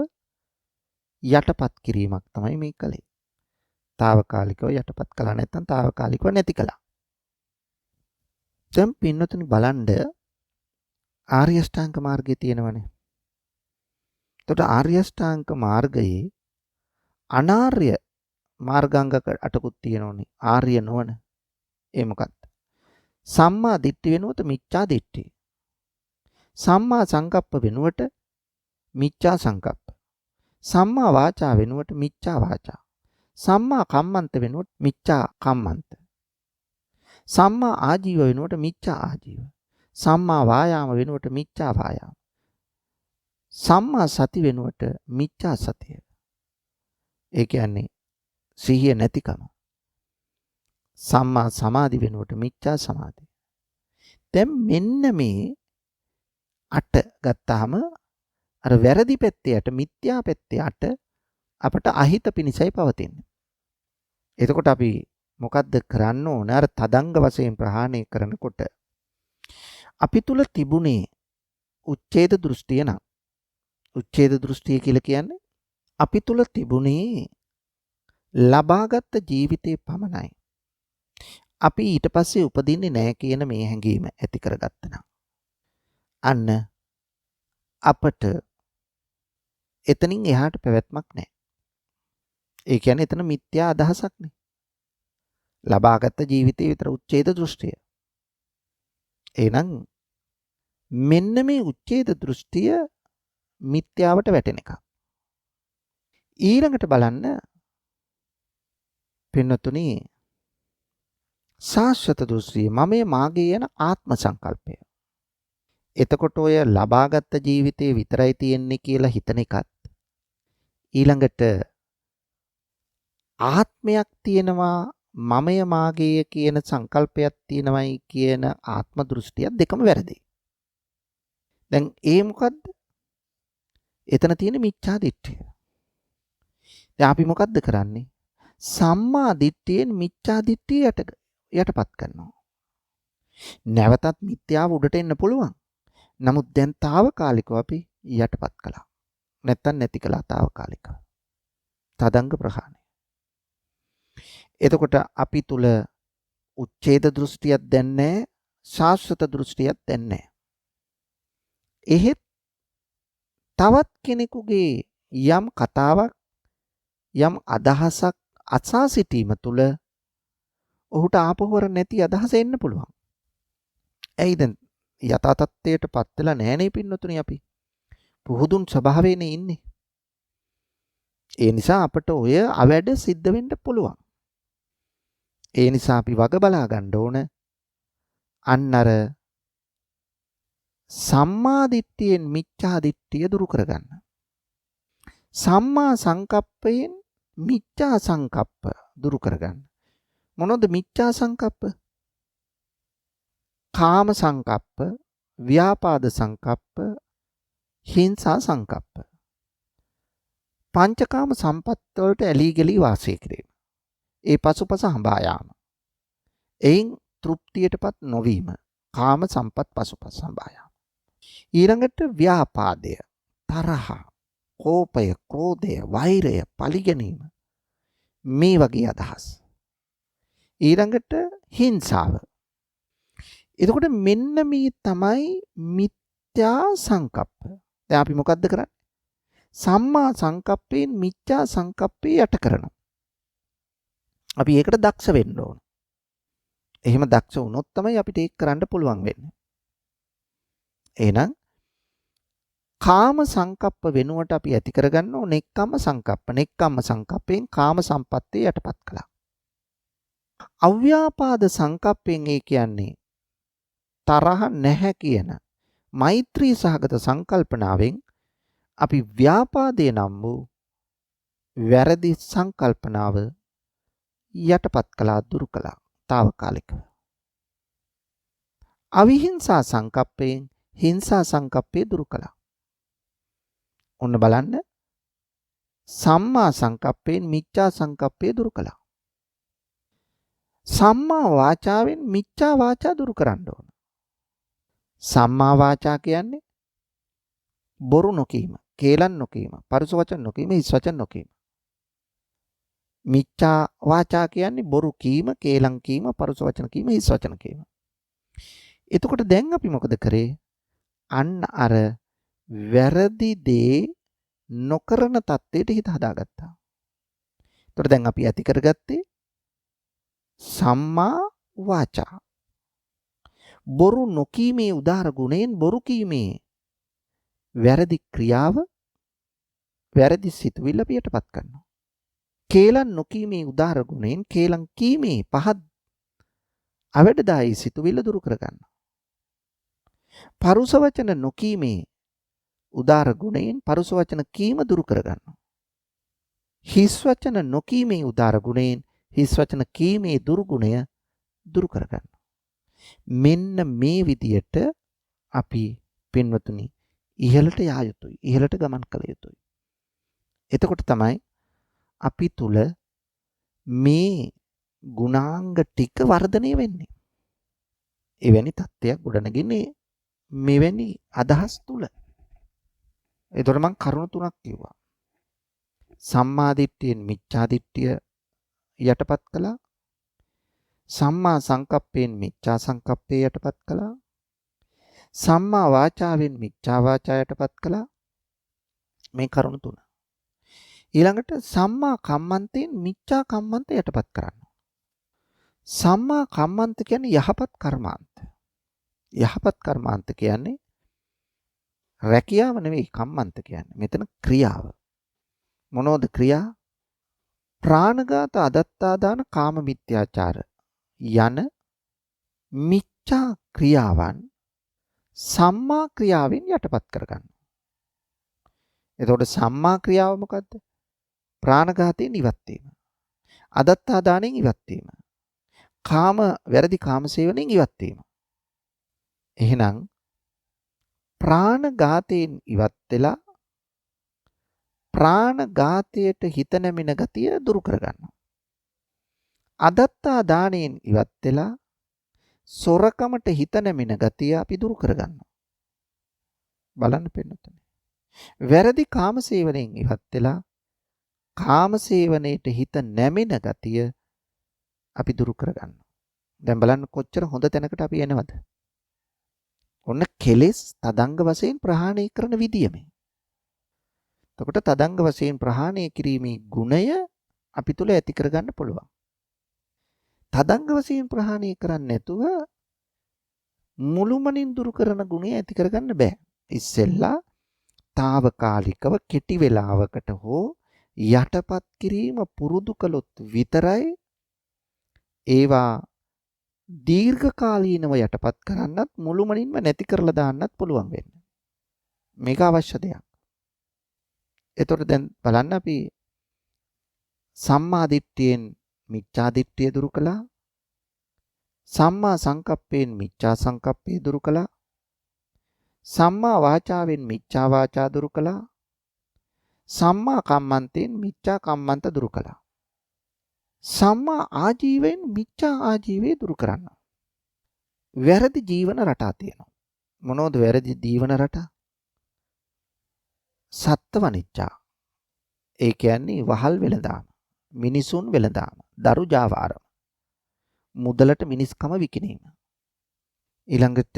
යටපත් කිරීමක් තමයි මේ කලේ. తాවකාලිකව යටපත් කළා නැත්නම් తాවකාලිකව නැති කළා. දැන් පින්නතුනි බලන්න ආර්ය අෂ්ටාංග මාර්ගය තියෙනවනේ. එතකොට ආර්ය අෂ්ටාංග මාර්ගයේ අනාර්ය මාර්ගාංග අටකුත් තියෙනෝනේ. ආර්ය නොවන. ඒ මොකක්ද? සම්මා දිට්ඨි වෙනුවට මිච්ඡා දිට්ඨි. සම්මා සංකප්ප වෙනුවට මිච්ඡා සංකප්ප. සම්මා වාචා වෙනුවට මිච්ඡා වාචා. සම්මා කම්මන්ත වෙනුවට මිච්ඡා කම්මන්ත. සම්මා ආජීව වෙනුවට මිච්ඡා ආජීව. සම්මා වායාම වෙනුවට මිච්ඡා වායාම. සම්මා සති වෙනුවට මිච්ඡා සතිය. ඒ කියන්නේ සිහිය නැතිකම. සම්මා සමාධි වෙනුවට මිච්ඡා සමාධි. දැන් මෙන්න මේ අට ගත්තාම අර වැරදි පැත්තේ යට මිත්‍යා පැත්තේ යට අපට අහිත පිනිසයි පවතින්නේ. එතකොට අපි මොකද්ද කරන්න ඕන? අර තදංග වශයෙන් ප්‍රහාණය කරනකොට අපි තුල තිබුණේ උච්ඡේද දෘෂ්ටිය නම්. උච්ඡේද දෘෂ්ටිය කියලා කියන්නේ අපි තුල තිබුණේ ලබාගත් ජීවිතේ පමණයි. අපි ඊට පස්සේ උපදින්නේ නැහැ කියන මේ හැඟීම ඇති කරගත්තා. අන්න අපට එතනින් එහාට පැවැත්මක් නැහැ. ඒ කියන්නේ එතන මිත්‍යා අදහසක් නේ. ලබාගත් ජීවිතේ විතර උච්ඡේද දෘෂ්ටිය. එහෙනම් මෙන්න මේ උච්ඡේද දෘෂ්ටිය මිත්‍යාවට වැටෙන එක. ඊළඟට බලන්න පින්නතුනි සාස්වත දෘෂ්ටිය මමයේ මාගේ යන ආත්ම සංකල්පය. එතකොට ඔය ලබාගත් ජීවිතේ විතරයි තියෙන්නේ කියලා හිතන එකත් ඊළඟට ආත්මයක් තියෙනවා මමය මාගේ කියන සංකල්පයක් තියෙනවයි කියන ආත්ම දෘෂ්ටිය දෙකම වැරදි. දැන් ඒ මොකද්ද? එතන තියෙන මිච්ඡා දිට්ඨිය. දැන් අපි මොකද්ද කරන්නේ? සම්මා දිට්ඨියෙන් මිච්ඡා දිට්ඨිය යටපත් කරනවා. නැවතත් මිත්‍යාව උඩට එන්න පුළුවන්. නමුත් දැන් తాවකාලිකව අපි යටපත් කළා. නැත්තම් නැති කළා తాවකාලිකව. තදංග ප්‍රහාණය. එතකොට අපි තුල උච්ඡේද දෘෂ්ටියක් දැන් නැහැ, ශාස්ත්‍රත දෘෂ්ටියක් දැන් නැහැ. එහෙත් තවත් කෙනෙකුගේ යම් කතාවක් යම් අදහසක් අසා සිටීම තුළ ඔහුට ආපහුවර නැති අදහස එන්න පුළුවන්. ඇයි දැන් යථා තත්ත්වයටපත් වෙලා නැහැනේ පින්නතුනි අපි. පුහුදුන් ස්වභාවයේනේ ඉන්නේ. ඒ නිසා අපට ඔය අවැඩ සිද්ධ වෙන්න පුළුවන්. ඒ නිසා අපි වග බලා ගන්න ඕන අන්න අර සම්මා දිට්ඨියෙන් මිච්ඡා දිට්ඨිය දුරු කරගන්න. සම්මා සංකප්පයෙන් මිච්ඡා සංකප්ප දුරු කරගන්න. මොනවද මිච්ඡා සංකප්ප? කාම සංකප්ප, ව්‍යාපාද සංකප්ප, හිංසා සංකප්ප. පංචකාම සම්පත් වලට ඇලී ගලී වාසය කිරීම. ඒ පසුපස හඹා යාම. එයින් තෘප්තියටපත් නොවීම. කාම සම්පත් පසුපස හඹා යාම. ඊළඟට ව්‍යාපාදය, තරහ, කෝපය, ක්‍රෝධය, වෛරය, පලිගැනීම. මේ වගේ අදහස්. ඊළඟට හිංසාව. එතකොට මෙන්න මේ තමයි මිත්‍යා සංකප්ප. දැන් අපි මොකද්ද කරන්නේ? සම්මා සංකප්පයෙන් මිච්ඡා සංකප්පේ යට කරනවා. අපි ඒකට දක්ෂ වෙන්න ඕන. එහෙම දක්ෂ වුණොත් තමයි අපිට ඒක කරන්න පුළුවන් වෙන්නේ. එහෙනම් කාම සංකප්ප වෙනුවට අපි ඇති කරගන්න ඕනේ නෙක්ඛම්ම සංකප්ප. නෙක්ඛම්ම සංකප්පයෙන් කාම සම්පත්තිය යටපත් කළා. අව්‍යාපාද සංකප්පයෙන් ඒ කියන්නේ තරහ නැහැ කියන මෛත්‍රී සහගත සංකල්පනාවෙන් අපි ව්‍යාපාදේ නම් වූ වැරදි සංකල්පනාව යටපත් කළා, දුරු කළා తాවකාලිකව. අවිහිංසා සංකප්පයෙන් හිංසා සංකප්පේ දුරු කළා. ඔන්න බලන්න සම්මා සංකප්පයෙන් මිච්ඡා සංකප්පේ දුරු කළා. සම්මා වාචාවෙන් මිච්ඡා වාචා දුරු කරන්න ඕන. සම්මා වාචා කියන්නේ බොරු නොකීම, කේලම් නොකීම, පරුස වචන නොකීම, හිස් වචන නොකීම. මිච්ඡා වාචා කියන්නේ බොරු කීම, කේලම් කීම, පරුස වචන කීම, හිස් වචන කීම. එතකොට දැන් අපි මොකද කරේ? අන්න අර වැරදි දේ නොකරන තත්ත්වයට හිත හදාගත්තා. එතකොට දැන් අපි ඇති කරගත්තේ සම්මා වාචා. බොරු නොකීමේ උදාර ගුණයෙන් බොරු කීමේ වැරදි ක්‍රියාව, වැරදි සිතුවිල්ල පියටපත් කරනවා. කේලම් නොකීමේ උදාර ගුණයෙන් කේලම් කීමේ පහත් අවැඩදායි සිතුවිල්ල දුරු කරගන්නවා. පරුස වචන නොකීමේ උදාර ගුණයෙන් පරුස වචන කීම දුරු කරගන්නවා. හිස් වචන නොකීමේ උදාර ගුණයෙන් හිස් වචන කීමේ දුර්ගුණය දුරු කරගන්නවා. මෙන්න මේ විදියට අපි පින්වතුනි ඉහළට යා යුතුයි. ඉහළට ගමන් කළ යුතුයි. එතකොට තමයි අපි තුල මේ ගුණාංග ටික වර්ධනය වෙන්නේ. එවැනි තත්ත්වයක් ගොඩනගන්නේ මෙවැනි අදහස් තුල. ඒතර මම කරුණු තුනක් කිව්වා. සම්මා දිට්ඨියෙන් මිච්ඡා දිට්ඨිය යටපත් කළා. සම්මා සංකප්පයෙන් මිච්ඡා සංකප්පේ යටපත් කළා. සම්මා වාචාවෙන් මිච්ඡා වාචා යටපත් කළා. මේ කරුණු තුන. ඊළඟට සම්මා කම්මන්තයෙන් මිච්ඡා කම්මන්ත යටපත් කරනවා. සම්මා කම්මන්ත කියන්නේ යහපත් කර්මාන්ත. යහපත් කර්මාන්ත කියන්නේ රැකියාව නෙවෙයි කම්මන්ත කියන්නේ. මෙතන ක්‍රියාව. මොනෝද ක්‍රියා? ප්‍රාණඝාත, අදත්තාදාන, කාම මිත්‍යාචාර යන මිච්ඡා ක්‍රියාවන් සම්මා ක්‍රියාවෙන් යටපත් කරගන්න. එතකොට සම්මා ක්‍රියාව මොකද්ද? ප්‍රාණඝාතයෙන් ඉවත් වීම. අදත්තාදානෙන් ඉවත් වීම. වැරදි කාම සේවනයෙන් ඉවත් වීම. එහෙනම් ප්‍රාණඝාතයෙන් ඉවත් වෙලා ප්‍රාණඝාතයට හිත නැමින ගතිය දුරු කරගන්නවා. අදත්තා දාණයෙන් ඉවත් වෙලා සොරකමට හිත නැමින ගතිය අපි දුරු කරගන්නවා. බලන්න පින්නතුනේ. වැරදි කාමසේවණයෙන් ඉවත් වෙලා කාමසේවණයට හිත නැමින ගතිය අපි දුරු කරගන්නවා. දැන් බලන්න කොච්චර හොඳ තැනකට අපි එනවද? ඔන්න කෙලෙස් තදංග වශයෙන් ප්‍රහාණය කරන විදිය මේ. එතකොට තදංග වශයෙන් ප්‍රහාණය කිරීමේ ගුණය අපි තුල ඇති කරගන්න පුළුවන්. තදංග වශයෙන් ප්‍රහාණය කරන්නේ නැතුව මුළුමනින් දුරු කරන ගුණය ඇති කරගන්න බෑ. ඉස්සෙල්ලා తాවකාලිකව කෙටි වේලාවකට හෝ යටපත් කිරීම පුරුදු කළොත් විතරයි ඒවා දීර්ඝකාලීනව යටපත් කරන්නත් මුළුමනින්ම නැති කරලා දාන්නත් පුළුවන් වෙන්නේ. මේක අවශ්‍ය දෙයක්. එතකොට දැන් බලන්න අපි සම්මා දිට්ඨියෙන් මිච්ඡා දිට්ඨිය දුරු කළා. සම්මා සංකප්පයෙන් මිච්ඡා සංකප්පය දුරු කළා. සම්මා වාචාවෙන් මිච්ඡා වාචා දුරු කළා. සම්මා කම්මන්තෙන් මිච්ඡා කම්මන්ත දුරු කළා. සම්මා ආජීවයෙන් මිච්ඡා ආජීවය දුරු කරනවා. වැරදි ජීවන රටා තියෙනවා. මොනෝද වැරදි ජීවන රටා? සත්ත්වනිච්ඡා. ඒ කියන්නේ වහල් වෙලදාම, මිනිසුන් වෙලදාම, දරු ජාවාරම. මුදලට මිනිස්කම විකිණීම. ඊළඟට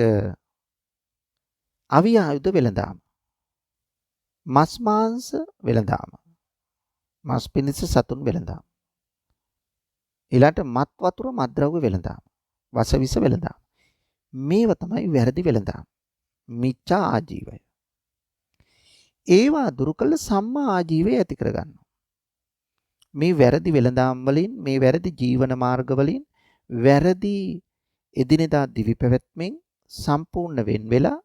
අවි ආයුධ වෙලදාම. මස් මාංශ වෙලදාම. මස් පිණිස සතුන් වෙලදාම. ඊළඟට මත් වතුර මත්ද්‍රව්‍ය වෙලදාම. වසවිස වෙලදාම. මේව තමයි වැරදි වෙලදාම. මිච්ඡා ආජීවය. ඒවා දුරු කළ සම්මා ආජීවය ඇති කරගන්නවා. මේ වැරදි වෙලදාම් වලින්, මේ වැරදි ජීවන මාර්ග වලින්, වැරදි එදිනෙදා දිවි පැවැත්මෙන් සම්පූර්ණ වෙන් වෙලා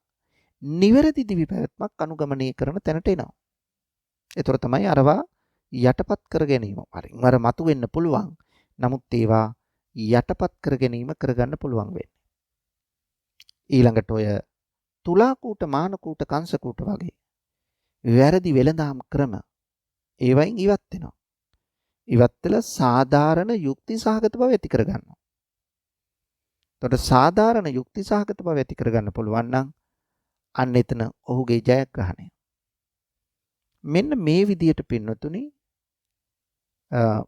නිවැරදි දිවි පැවැත්මක් අනුගමනය කරන තැනට එනවා. ඒතර තමයි අරවා යටපත් කර ගැනීම. වරින් වර මතුවෙන්න පුළුවන්. නමුත් ඒවා යටපත් කර ගැනීම කරගන්න පුළුවන් වෙන්නේ. ඊළඟට ඔය තුලා කූට, මාන කූට, කංශ කූට වගේ වැරදි වෙලඳාම් ක්‍රම ඒවයින් ඉවත් වෙනවා. ඉවත් වෙලා සාධාරණ යුක්ති සහගත බව ඇති කරගන්නවා. එතකොට සාධාරණ යුක්ති සහගත බව ඇති කරගන්න පුළුවන් නම් අන්න එතන ඔහුගේ ජයග්‍රහණය. මෙන්න මේ විදියට පින්නතුනි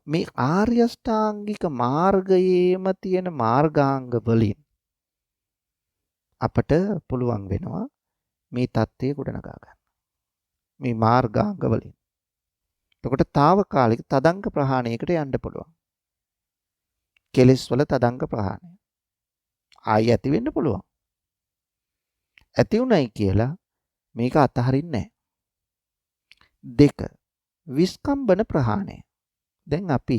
මේ ආර්ය අෂ්ටාංගික මාර්ගයේම තියෙන මාර්ගාංග වලින් අපට පුළුවන් වෙනවා මේ தත්ත්වය ගොඩනගා ගන්න. මේ මාර්ගාංග වලින්. එතකොට తాවකාලික තදංග ප්‍රහාණයකට යන්න පුළුවන්. කෙලෙස් වල තදංග ප්‍රහාණය. ආයි ඇති වෙන්න පුළුවන්. ඇති උනායි කියලා මේක අතහරින්නේ නැහැ. 2. විස්කම්බන ප්‍රහාණය. දැන් අපි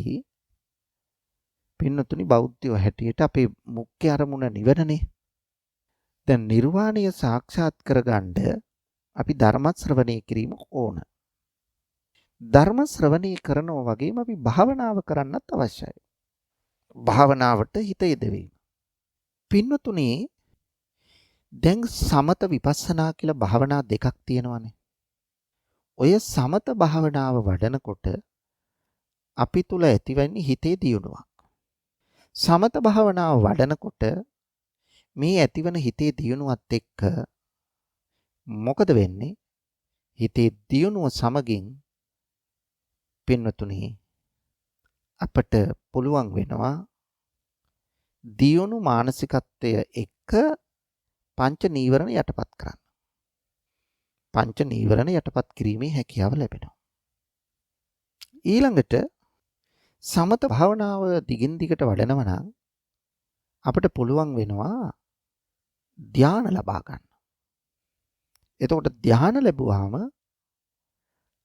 පින්නතුනි බෞද්ධයෝ හැටියට අපේ මුඛ්‍ය අරමුණ නිවනනේ. දැන් නිර්වාණය සාක්ෂාත් කරගන්න අපි ධර්ම ශ්‍රවණය කිරීම ඕන. ධර්ම ශ්‍රවණය කරනවා වගේම අපි භාවනාව කරන්නත් අවශ්‍යයි. භාවනාවට හිත යොදවීම. පින්නතුනි දැන් සමත විපස්සනා කියලා භාවනා දෙකක් තියෙනවානේ. ඔය සමත භාවනාව වඩනකොට අපි තුල ඇතිවෙන්නේ හිතේ දියුණුවක්. සමත භාවනාව වඩනකොට මේ ඇතිවන හිතේ දියුණුවත් එක්ක මොකද වෙන්නේ? හිතේ දියුණුව සමගින් පින්නතුනි අපට පුළුවන් වෙනවා දියුණු මානසිකත්වය එක්ක පංච නීවරණ යටපත් කරන්න. පංච නීවරණ යටපත් කිරීමේ හැකියාව ලැබෙනවා. ඊළඟට සමත භාවනාව දිගින් දිගට වඩනවා නම් අපිට පුළුවන් වෙනවා ධානය ලබා ගන්න. එතකොට ධානය ලැබුවාම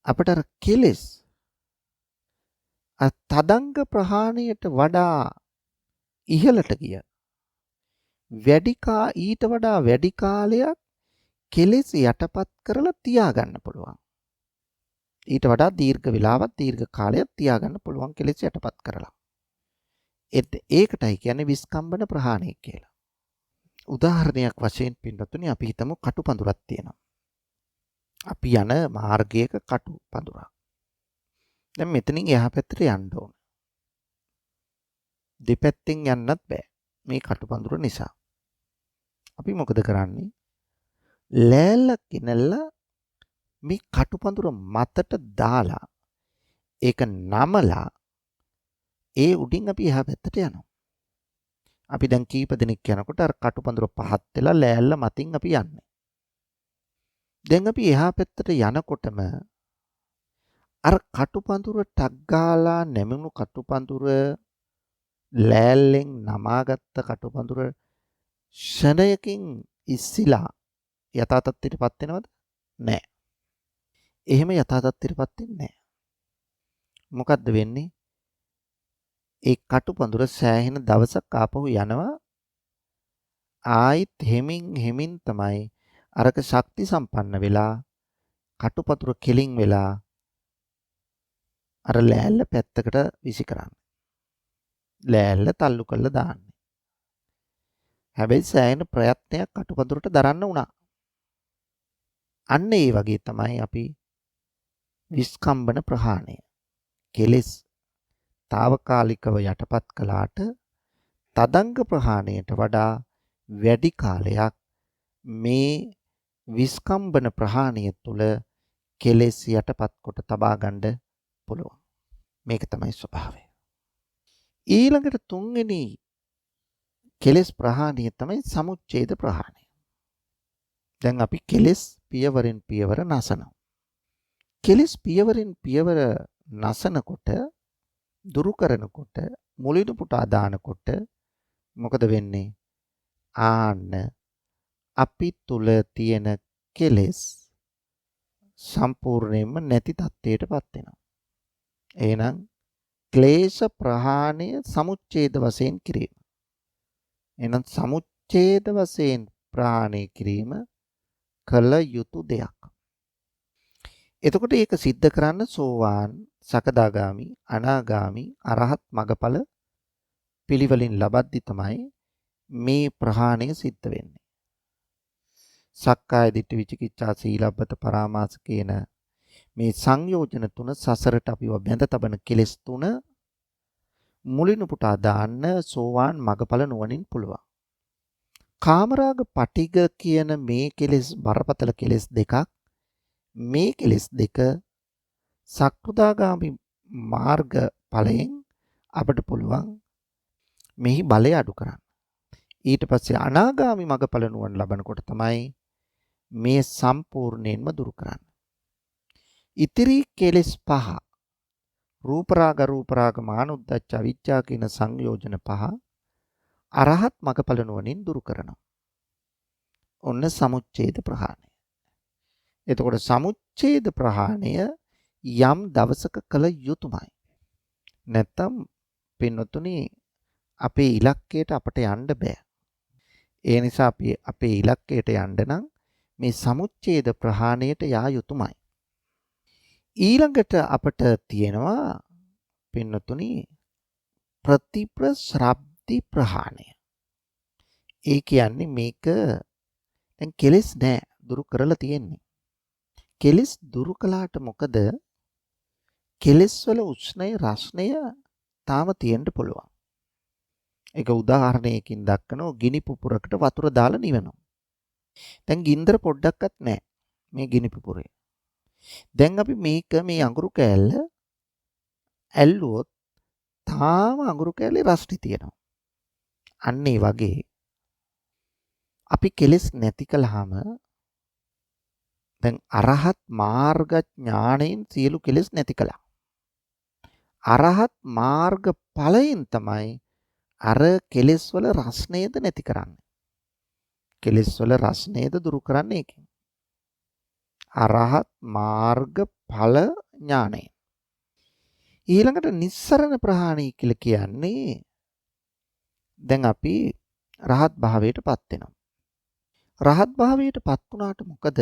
අපිට අර කෙලෙස් තදංග ප්‍රහාණයට වඩා ඉහළට ගිය ඊට වඩා වැඩි කාලයක් කෙලෙස් යටපත් කරලා තියාගන්න පුළුවන්. ඊට වඩා දීර්ඝ වේලාවක් දීර්ඝ කාලයක් තියාගන්න පුළුවන් කෙලෙස් යටපත් කරලා. ඒකටයි කියන්නේ විස්කම්බන ප්‍රහාණය කියලා. උදාහරණයක් වශයෙන් පින්නතුනි අපි හිතමු කටු පඳුරක් තියෙනවා. අපි යන මාර්ගයක කටු පඳුරක්. දැන් මෙතනින් එහා පැත්තට යන්න ඕන. දෙපැත්තෙන් යන්නත් බෑ. මේ කටුපඳුර නිසා. අපි මොකද කරන්නේ? ලෑල්ලක් ගෙනල්ලා මේ කටුපඳුර මතට දාලා ඒක නමලා ඒ උඩින් අපි එහා පැත්තට යනවා. අපි දැන් කීප දෙනෙක් යනකොට අර කටුපඳුර පහත් වෙලා ලෑල්ල මතින් අපි යන්නේ. දැන් අපි එහා පැත්තට යනකොටම අර කටුපඳුර ටක් ගාලා නැමුණු කටුපඳුර ලෑල්ලෙන් නමාගත්ත කටුපඳුර ෂණයකින් ඉස්සිලා යථා තත්ත්වයටපත් වෙනවද? නෑ. එහෙම යථා තත්ත්වයටපත් වෙන්නේ නෑ. මොකද්ද වෙන්නේ? ඒ කටුපඳුර සෑහෙන දවසක් ආපහු යනවා. ආයිත් හෙමින් තමයි අරක ශක්ති සම්පන්න වෙලා කටුපඳුර කෙලින් වෙලා අර ලෑල්ල පැත්තකට විසි කරන්නේ. ලෑල්ල තල්ලු කරලා දාන්නේ. හැබැයි සෑහෙන ප්‍රයත්නයක් කටුපඳුරට දරන්න වුණා. අන්න ඒ වගේ තමයි අපි විස්කම්බන ප්‍රහාණය කෙලෙස් తాවකාලිකව යටපත් කළාට තදංග ප්‍රහාණයට වඩා වැඩි කාලයක් මේ විස්කම්බන ප්‍රහාණය තුළ කෙලෙස් යටපත් කොට තබා ගන්න පුළුවන්. මේක තමයි ස්වභාවය. ඊළඟට තුන්වෙනි කෙලෙස් ප්‍රහාණය තමයි සමුච්ඡේද ප්‍රහාණය. දැන් අපි කෙලෙස් පියවරෙන් පියවර නසනවා. කෙලෙස් පියවරෙන් පියවර නසනකොට දුරු කරනකොට මුලිනු පුටා දානකොට මොකද වෙන්නේ? ආන්න අපි තුල තියෙන කෙලෙස් සම්පූර්ණයෙන්ම නැති තත්ත්වයටපත් වෙනවා. එහෙනම් ක්ලේශ ප්‍රහාණය සමුච්ඡේද වශයෙන් කිරීම. එහෙනම් සමුච්ඡේද වශයෙන් ප්‍රහාණය කිරීම කළ යුතු දෙයක්. එතකොට ඒක සිද්ධ කරන්න සෝවාන්, සකදාගාමි, අනාගාමි, අරහත් මගඵල පිළිවෙලින් ලබද්දි තමයි මේ ප්‍රහාණය සිද්ධ වෙන්නේ. සක්කාය දිට්ඨි විචිකිච්ඡා සීලබ්බත පරාමාස කියන මේ සංයෝජන තුන සසරට අපිව බැඳ තබන කෙලෙස් තුන මුලිනු පුටා දාන්න සෝවාන් මගඵල නුවණින් පුළුවන්. කාමරාග පටිග කියන මේ කෙලෙස් බරපතල කෙලෙස් දෙකක්, මේ කෙලෙස් දෙක සක්‍රුදාගාමි මාර්ග ඵලයෙන් අපට පුළුවන් මෙහි බලය අඩු කරන්න. ඊට පස්සේ අනාගාමි මගඵල නුවණ ලබනකොට තමයි මේ සම්පූර්ණයෙන්ම දුරු කරන්නේ. ඉතිරි කෙලෙස් පහ රූපරාග මානුද්දච්ච අවිජ්ජා කියන සංයෝජන පහ අරහත් මගඵල නුවණින් දුරු කරනවා. ඔන්න සමුච්ඡේද ප්‍රහාණය. එතකොට සමුච්ඡේද ප්‍රහාණය යම් දවසක කළ යුතුයමයි. නැත්තම් පින්වතුනි අපේ ඉලක්කයට අපට යන්න බෑ. ඒ නිසා අපි අපේ ඉලක්කයට යන්න නම් මේ සමුච්ඡේද ප්‍රහාණයට යා යුතුයමයි. ඊළඟට අපට තියෙනවා පින්වතුනි ප්‍රතිප්‍රශ්‍රබ්දි ප්‍රහාණය. ඒ කියන්නේ මේක දැන් කෙලෙස් නෑ දුරු කරලා තියෙන්නේ. කෙලෙස් දුරු කළාට මොකද? කෙලෙස් වල උෂ්ණය රස්ණය තාම තියෙන්න පුළුවන්. ඒක උදාහරණයකින් දක්වනවා ගිනි පුපුරකට වතුර දාලා නිවනවා. දැන් ගින්දර පොඩ්ඩක්වත් නැහැ මේ ගිනි පුපුරේ. දැන් අපි මේ අඟුරු කෑල්ල ඇල්ලුවොත් තාම අඟුරු කෑල්ලේ රස්ටි තියෙනවා. අන්න ඒ වගේ අපි කෙලෙස් නැති කළාම දැන් අරහත් මාර්ග ඥාණයෙන් සියලු කෙලෙස් නැති කළා. අරහත් මාර්ග ඵලයෙන් තමයි අර කෙලෙස් වල රස්නේද නැති කරන්නේ. කෙලෙස් වල රස්නේද දුරු කරන්නේ ඒකෙන්. අරහත් මාර්ග ඵල ඥාණය. ඊළඟට නිස්සරණ ප්‍රහාණය කියලා කියන්නේ දැන් අපි රහත් භාවයටපත් වෙනවා. රහත් භාවයටපත් වුණාට මොකද?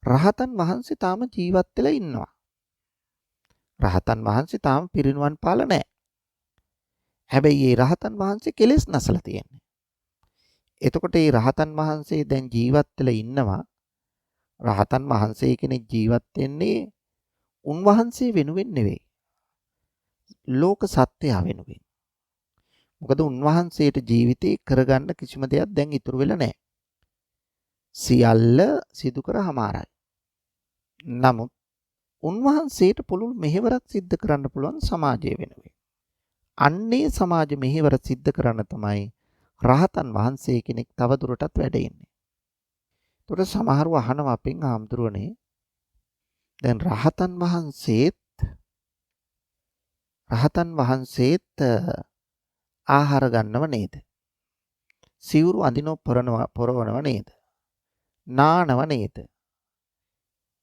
රහතන් වහන්සේ තාම ජීවත් වෙලා ඉන්නවා. රහතන් වහන්සේ තාම පිරිනුවන් පාලා නැහැ. හැබැයි මේ රහතන් වහන්සේ කෙලෙස් නැසලා තියෙන්නේ. එතකොට මේ රහතන් වහන්සේ දැන් ජීවත් වෙලා ඉන්නවා. රහතන් වහන්සේ කෙනෙක් ජීවත් වෙන්නේ උන්වහන්සේ වෙනුවෙන් නෙවෙයි. ලෝක සත්‍යය වෙනුවෙන්. මොකද උන්වහන්සේට ජීවිතේ කරගන්න කිසිම දෙයක් දැන් ඉතුරු වෙලා නැහැ. සියල්ල සිදු කර හමාරයි. නමුත් උන්වහන්සේට පුළුල් මෙහෙවරක් සිද්ධ කරන්න පුළුවන් සමාජය වෙනුවෙන්. අන්නේ සමාජ මෙහෙවර සිද්ධ කරන්න තමයි රහතන් වහන්සේ කෙනෙක් තවදුරටත් වැඩ ඉන්නේ. ඒතකොට සමහරව අහනවා අපෙන් ආම්දුරනේ දැන් රහතන් වහන්සේත් ආහාර ගන්නව නේද? සිවුරු අඳිනව පොරවනව නේද? නානව නේද?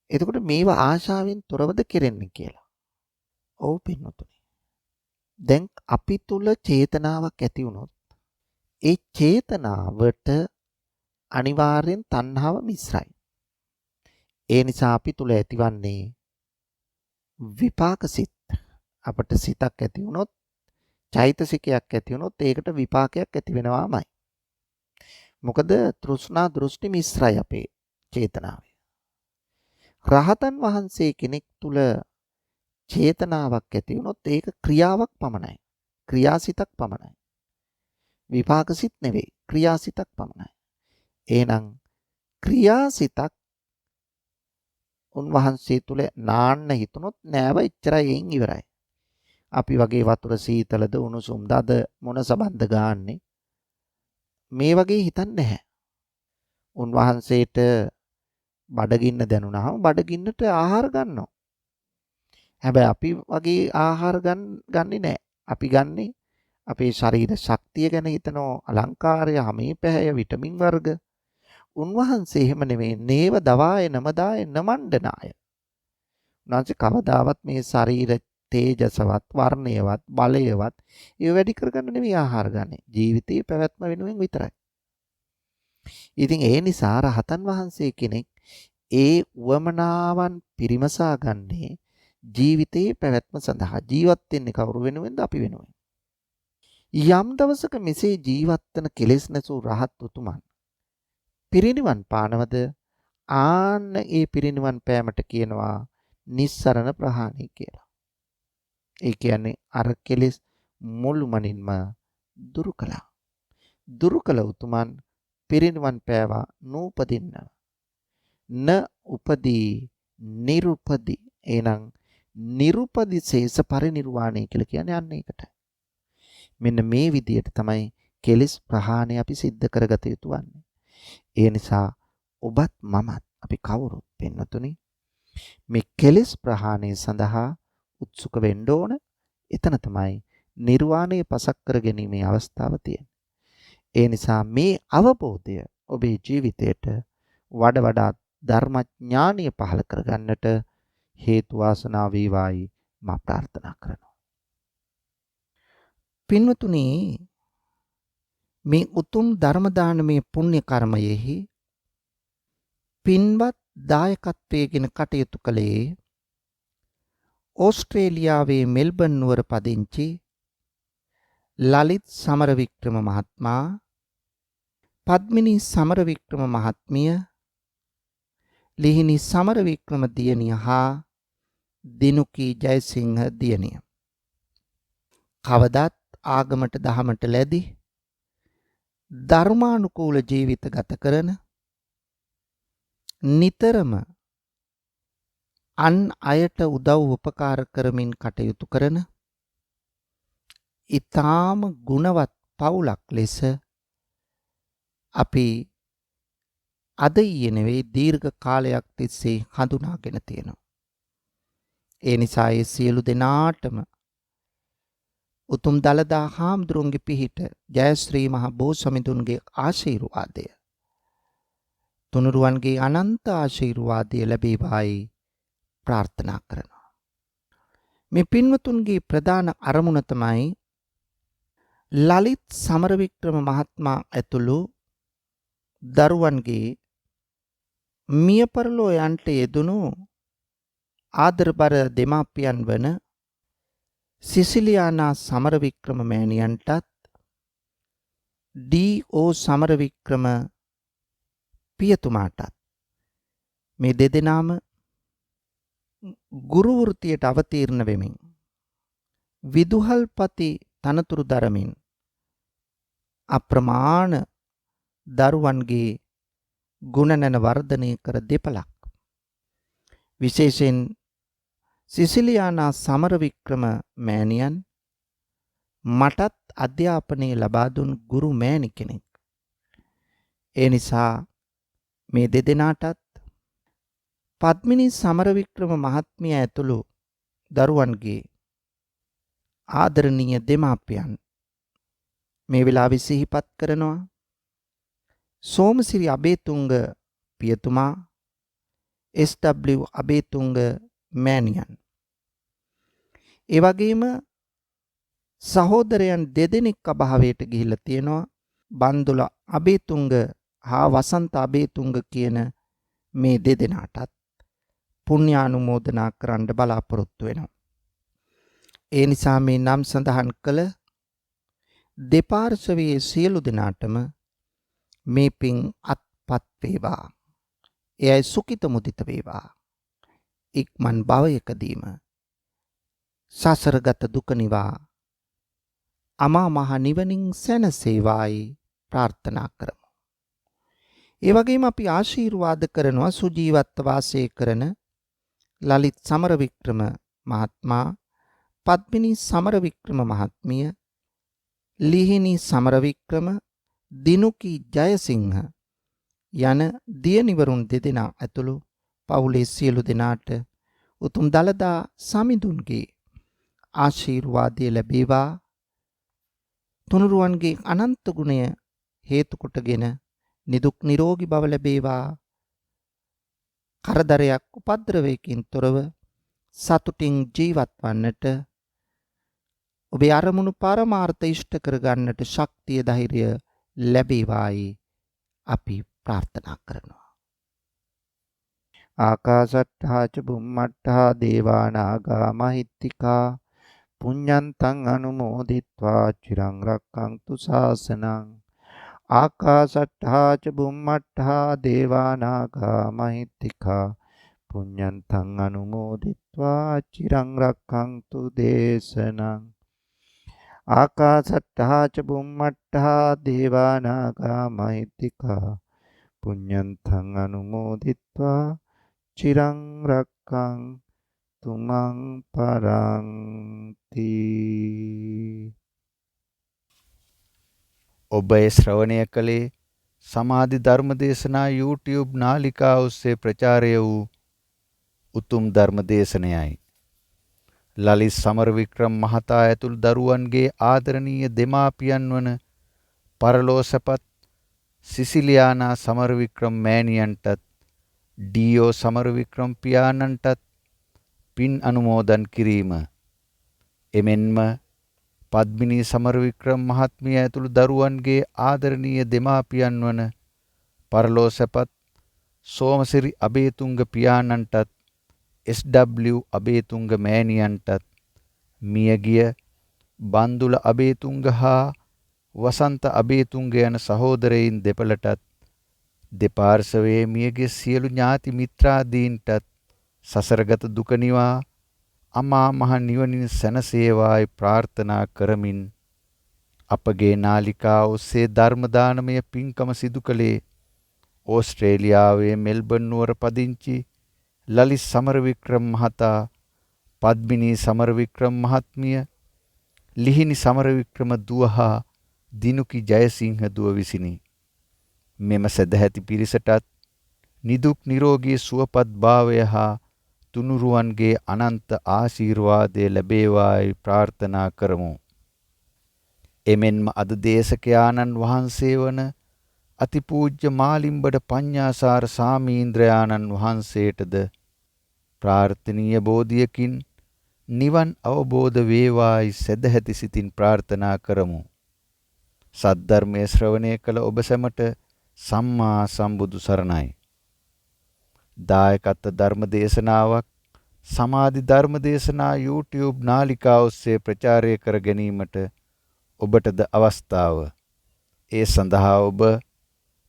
එතකොට මේවා ආශාවෙන් තොරවද කෙරෙන්නේ කියලා. ඔව් පින්වතුනි. දැන් අපි තුල චේතනාවක් ඇති වුණොත් ඒ චේතනාවට අනිවාර්යෙන් තණ්හාව මිශ්‍රයි. ඒ නිසා අපි තුල ඇතිවන්නේ විපාක සිත්. අපට සිතක් ඇති වුණොත් චෛතසිකයක් ඇති වුණොත් ඒකට විපාකයක් ඇති වෙනවාමයි. මොකද තෘෂ්ණා දෘෂ්ටි මිශ්‍රයි අපේ චේතනාවේ. රහතන් වහන්සේ කෙනෙක් තුල චේතනාවක් ඇති වුණොත් ඒක ක්‍රියාවක් පමණයි. ක්‍රියාසිතක් පමණයි. විපාකසිත නෙවෙයි ක්‍රියාසිතක් පමණයි. එහෙනම් ක්‍රියාසිතක් උන්වහන්සේ තුල නාන්න හිතුනොත් නෑව එච්චරයි එයින් ඉවරයි. අපි වගේ වතුර සීතලද උණුසුම්ද අද මොන සබන්ද ගාන්නේ මේ වගේ හිතන්නේ නැහැ. උන්වහන්සේට බඩගින්න දැනුණාම බඩගින්නට ආහාර ගන්නවා. හැබැයි අපි වගේ ආහාර ගන්නේ නැහැ. අපි ගන්නේ අපේ ශරීර ශක්තිය ගැන හිතනවා, අලංකාරය, හැමේ පැහැය, විටමින් වර්ග. උන්වහන්සේ එහෙම නෙමෙයි. නේව දවාය නමදාය නමණ්ඩනාය. උන්වහන්සේ කවදාවත් මේ ශරීර තේජසවත්, වර්ණයවත්, බලයවත් ඒව වැඩි කරගන්න නෙමෙයි ආහාර ගන්නෙ. ජීවිතේ පැවැත්ම වෙනුවෙන් විතරයි. ඉතින් ඒ නිසා රහතන් වහන්සේ කෙනෙක් ඒ උවමනාවන් පිරිමසා ගන්නේ ජීවිතේ පැවැත්ම සඳහා. ජීවත් වෙන්නේ කවුරු වෙනුවෙන්ද? අපි වෙනුවෙන්. යම් දවසක මෙසේ ජීවත් වන කෙලෙස් නැසූ රහත් උතුමන් පිරිනිවන් පානවද? ආන්න ඒ පිරිනිවන් පෑමට කියනවා නිස්සරණ ප්‍රහාණය කියලා. ඒ කියන්නේ අර කෙලෙස් මුළුමනින්ම දුරු කළා. දුරු කළ උතුමන් පිරිනිවන් පෑවා නූපදින්න. න උපදී නිරුපදී. එහෙනම් නිරුපදි ශේෂ පරිනිර්වාණය කියලා කියන්නේ අන්න ඒකට. මෙන්න මේ විදියට තමයි කෙලෙස් ප්‍රහාණය අපි සිද්ධ කරගත යුතු වන්නේ. ඒ නිසා ඔබත් මමත් අපි කවුරුත් පින්වතුනි මේ කෙලෙස් ප්‍රහාණය සඳහා උත්සුක වෙන්න ඕන. එතන තමයි නිර්වාණය පසක් කර ගැනීමේ අවස්ථාව තියෙන්නේ. ඒ නිසා මේ අවබෝධය ඔබේ ජීවිතයට වඩා ධර්මඥානීය පහළ කරගන්නට හේතු වාසනා වේවායි මා ප්‍රාර්ථනා කරනවා. පින්වතුනි මේ උතුම් ධර්ම දානමය පුණ්‍ය කර්මයෙහි පින්වත් දායකත්වයෙන් කටයුතු කළේ ඕස්ට්‍රේලියාවේ මෙල්බන් නුවර පදිංචි ලලිත් සමරවික්‍රම මහත්මයා, පද්මිනී සමරවික්‍රම මහත්මිය, ලිහිණි සමරවික්‍රම දියණිය හා දිනුකී ජයසිංහ දියණිය. කවදත් ආගමට දහමට ලැබි ධර්මානුකූල ජීවිත ගත කරන, නිතරම අන් අයට උදව් උපකාර කරමින් කටයුතු කරන ඊ타ම ගුණවත් පවුලක් ලෙස අපි අද ඊයේ නෙවෙයි දීර්ඝ කාලයක් තිස්සේ හඳුනාගෙන තියෙනවා. ඒ නිසා ඒ සියලු දෙනාටම උතුම් දළදා හාමුදුරුවන්ගේ පිහිට ජයශ්‍රී මහ බෝසමිඳුන්ගේ ආශිර්වාදය, තුනුරුවන්ගේ අනන්ත ආශිර්වාදය ලැබේවායි ප්‍රාර්ථනා කරනවා. මේ පින්වතුන්ගේ ප්‍රධාන අරමුණ තමයි ලලිත් සමරවික්‍රම මහත්මයා ඇතුළු දරුවන්ගේ මිය පරලෝ යන්ට යෙදුණු ආදරබර දෙමාපියන් වන සිසිලියානා සමරවික්‍රම මෑණියන්ටත් ඩී.ඕ. සමරවික්‍රම පියතුමාටත් මේ දෙදෙනාම ගුරු වෘත්තියට අවතීර්ණ වෙමින් විදුහල්පති තනතුරු දරමින් අප්‍රමාණ දරුවන්ගේ ගුණනැන වර්ධනය කර දෙපළක්. විශේෂයෙන් සිසිලියානා සමරවික්‍රම මෑණියන් මටත් අධ්‍යාපනය ලබා දුන් ගුරු මෑණි කෙනෙක්. ඒ නිසා මේ දෙදෙනාටත් පද්මිනී සමරවික්‍රම මහත්මිය ඇතුළු දරුවන්ගේ ආදරණීය දෙමාපියන් මේ වෙලාවේ සිහිපත් කරනවා. සෝමසිරි අබේතුංග පියතුමා, SW අබේතුංග මෑණියන්. ඒ වගේම සහෝදරයන් දෙදෙනෙක් අභාවයට ගිහිල්ලා තියෙනවා. බන්දුල අබේතුංග හා වසන්ත අබේතුංග කියන මේ දෙදෙනාටත් පුණ්‍යානුමෝදනා කරන්න බලාපොරොත්තු වෙනවා. ඒ නිසා මේ නම් සඳහන් කළ දෙපාර්ශවයේ සියලු දෙනාටම මේ පින් අත්පත් වේවා. එයයි සුඛිත මුදිත වේවා. ඉක්මන් භවයකදීම සසරගත දුක නිවා අමා මහ නිවනින් සැනසේවායි ප්‍රාර්ථනා කරමු. ඒ වගේම අපි ආශිර්වාද කරනවා සුජීවත්ව වාසය කරන ලලිත් සමරවික්‍රම මහත්මයා, පද්මිනී සමරවික්‍රම මහත්මිය, ලිහිණී සමරවික්‍රම, දිනුකී ජයසිංහ යන දියණිවරුන් දෙදෙනා ඇතුළු පවුලේ සියලු දෙනාට උතුම් දළදා සමිඳුන්ගේ ආශිර්වාදය ලැබේවා. තුනුරුවන්ගේ අනන්ත ගුණය හේතු කොටගෙන නිදුක් නිරෝගී බව ලැබේවා. කරදරයක් උපද්‍රවයකින් තොරව සතුටින් ජීවත් වන්නට, ඔබේ අරමුණු පරමාර්ථ ඉෂ්ට කරගන්නට ශක්තිය ධෛර්යය ලැබේවායි අපි ප්‍රාර්ථනා කරනවා. ආකාශට්ඨා ච බුම්මට්ඨා දේවා නාග මහිත්‍තිකා පුඤ්ඤන්තං අනුමෝදිත්වා චිරං රක්ඛන්තු ශාසනං. ආකාශට්ඨා ච බුම්මට්ඨා දේවා නාග මහිත්‍තිකා පුඤ්ඤන්තං අනුමෝදිත්වා චිරං රක්ඛන්තු දේශනං. ආකාශට්ඨා ච බුම්මට්ඨා දේවා නාග මහිත්‍තිකා පුඤ්ඤන්තං අනුමෝදිත්වා චිරං රක්ඛන්තු මං පරන්ති. ඔබ ඒ ශ්‍රවණය කළේ සමාධි ධර්මදේශනා YouTube නාලිකාව ඔස්සේ ප්‍රචාරය වූ උතුම් ධර්මදේශනයයි. ලලිත් සමරවික්‍රම මහතා ඇතුළු දරුවන්ගේ ආදරණීය දෙමාපියන් වන පරලෝසපත් සිසිලියානා සමරවික්‍රම මෑණියන්ටත් ඩීෝ සමරවික්‍රම පියාණන්ටත් පින් අනුමෝදන් කිරීම, එමෙන්ම පද්මිනී සමරවික්‍රම මහත්මිය ඇතුළු දරුවන්ගේ ආදරණීය දෙමාපියන් වන පරලෝසපත් සෝමසිරි අබේතුංග පියාණන්ටත් SW අබේතුංග මෑණියන්ටත් මියගිය බන්දුල අබේතුංග හා වසන්ත අබේතුංග යන සහෝදරයින් දෙපළටත් දෙපාර්ශවයේ මියගිය සියලු ඥාති මිත්‍රාදීන්ටත් සසරගත දුක නිවා අමා මහ නිවනින් සැනසේවායි ප්‍රාර්ථනා කරමින් අපගේ නාලිකාව ඔස්සේ ධර්ම දානමය පින්කම සිදු කළේ ඕස්ට්‍රේලියාවේ මෙල්බන් නුවර පදිංචි ලලිත් සමරවික්‍රම මහතා, පද්මිනී සමරවික්‍රම මහත්මිය, ලිහිණි සමරවික්‍රම දුව හා දිනුකි ජයසිංහ දුව විසිනි. මෙම සදැහැති පිරිසටත් නිදුක් නිරෝගී සුවපත් භාවය හා තුනුරුවන්ගේ අනන්ත ආශිර්වාදය ලැබේවායි ප්‍රාර්ථනා කරමු. එමෙන්ම අද දේශකයාණන් වහන්සේ වන අතිපූජ්‍ය මාලිම්බඩ පඤ්ඤාසාර සාමීන්ද්‍රයාණන් වහන්සේටද ප්‍රාර්ථනීය බෝධියකින් නිවන් අවබෝධ වේවායි සදැහැති සිතින් ප්‍රාර්ථනා කරමු. සද්ධර්මයේ ශ්‍රවණය කළ ඔබ සැමට සම්මා සම්බුදු සරණයි. දායකත්ව ධර්ම දේශනාවක් සමාධි ධර්ම දේශනා YouTube නාලිකාව ඔස්සේ ප්‍රචාරය කර ගැනීමට ඔබටද අවස්ථාව. ඒ සඳහා ඔබ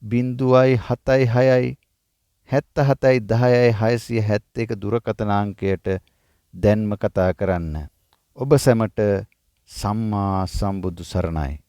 076 7710 දුරකථන අංකයට දැන්ම කතා කරන්න. ඔබ සැමට සම්මා සම්බුදු සරණයි.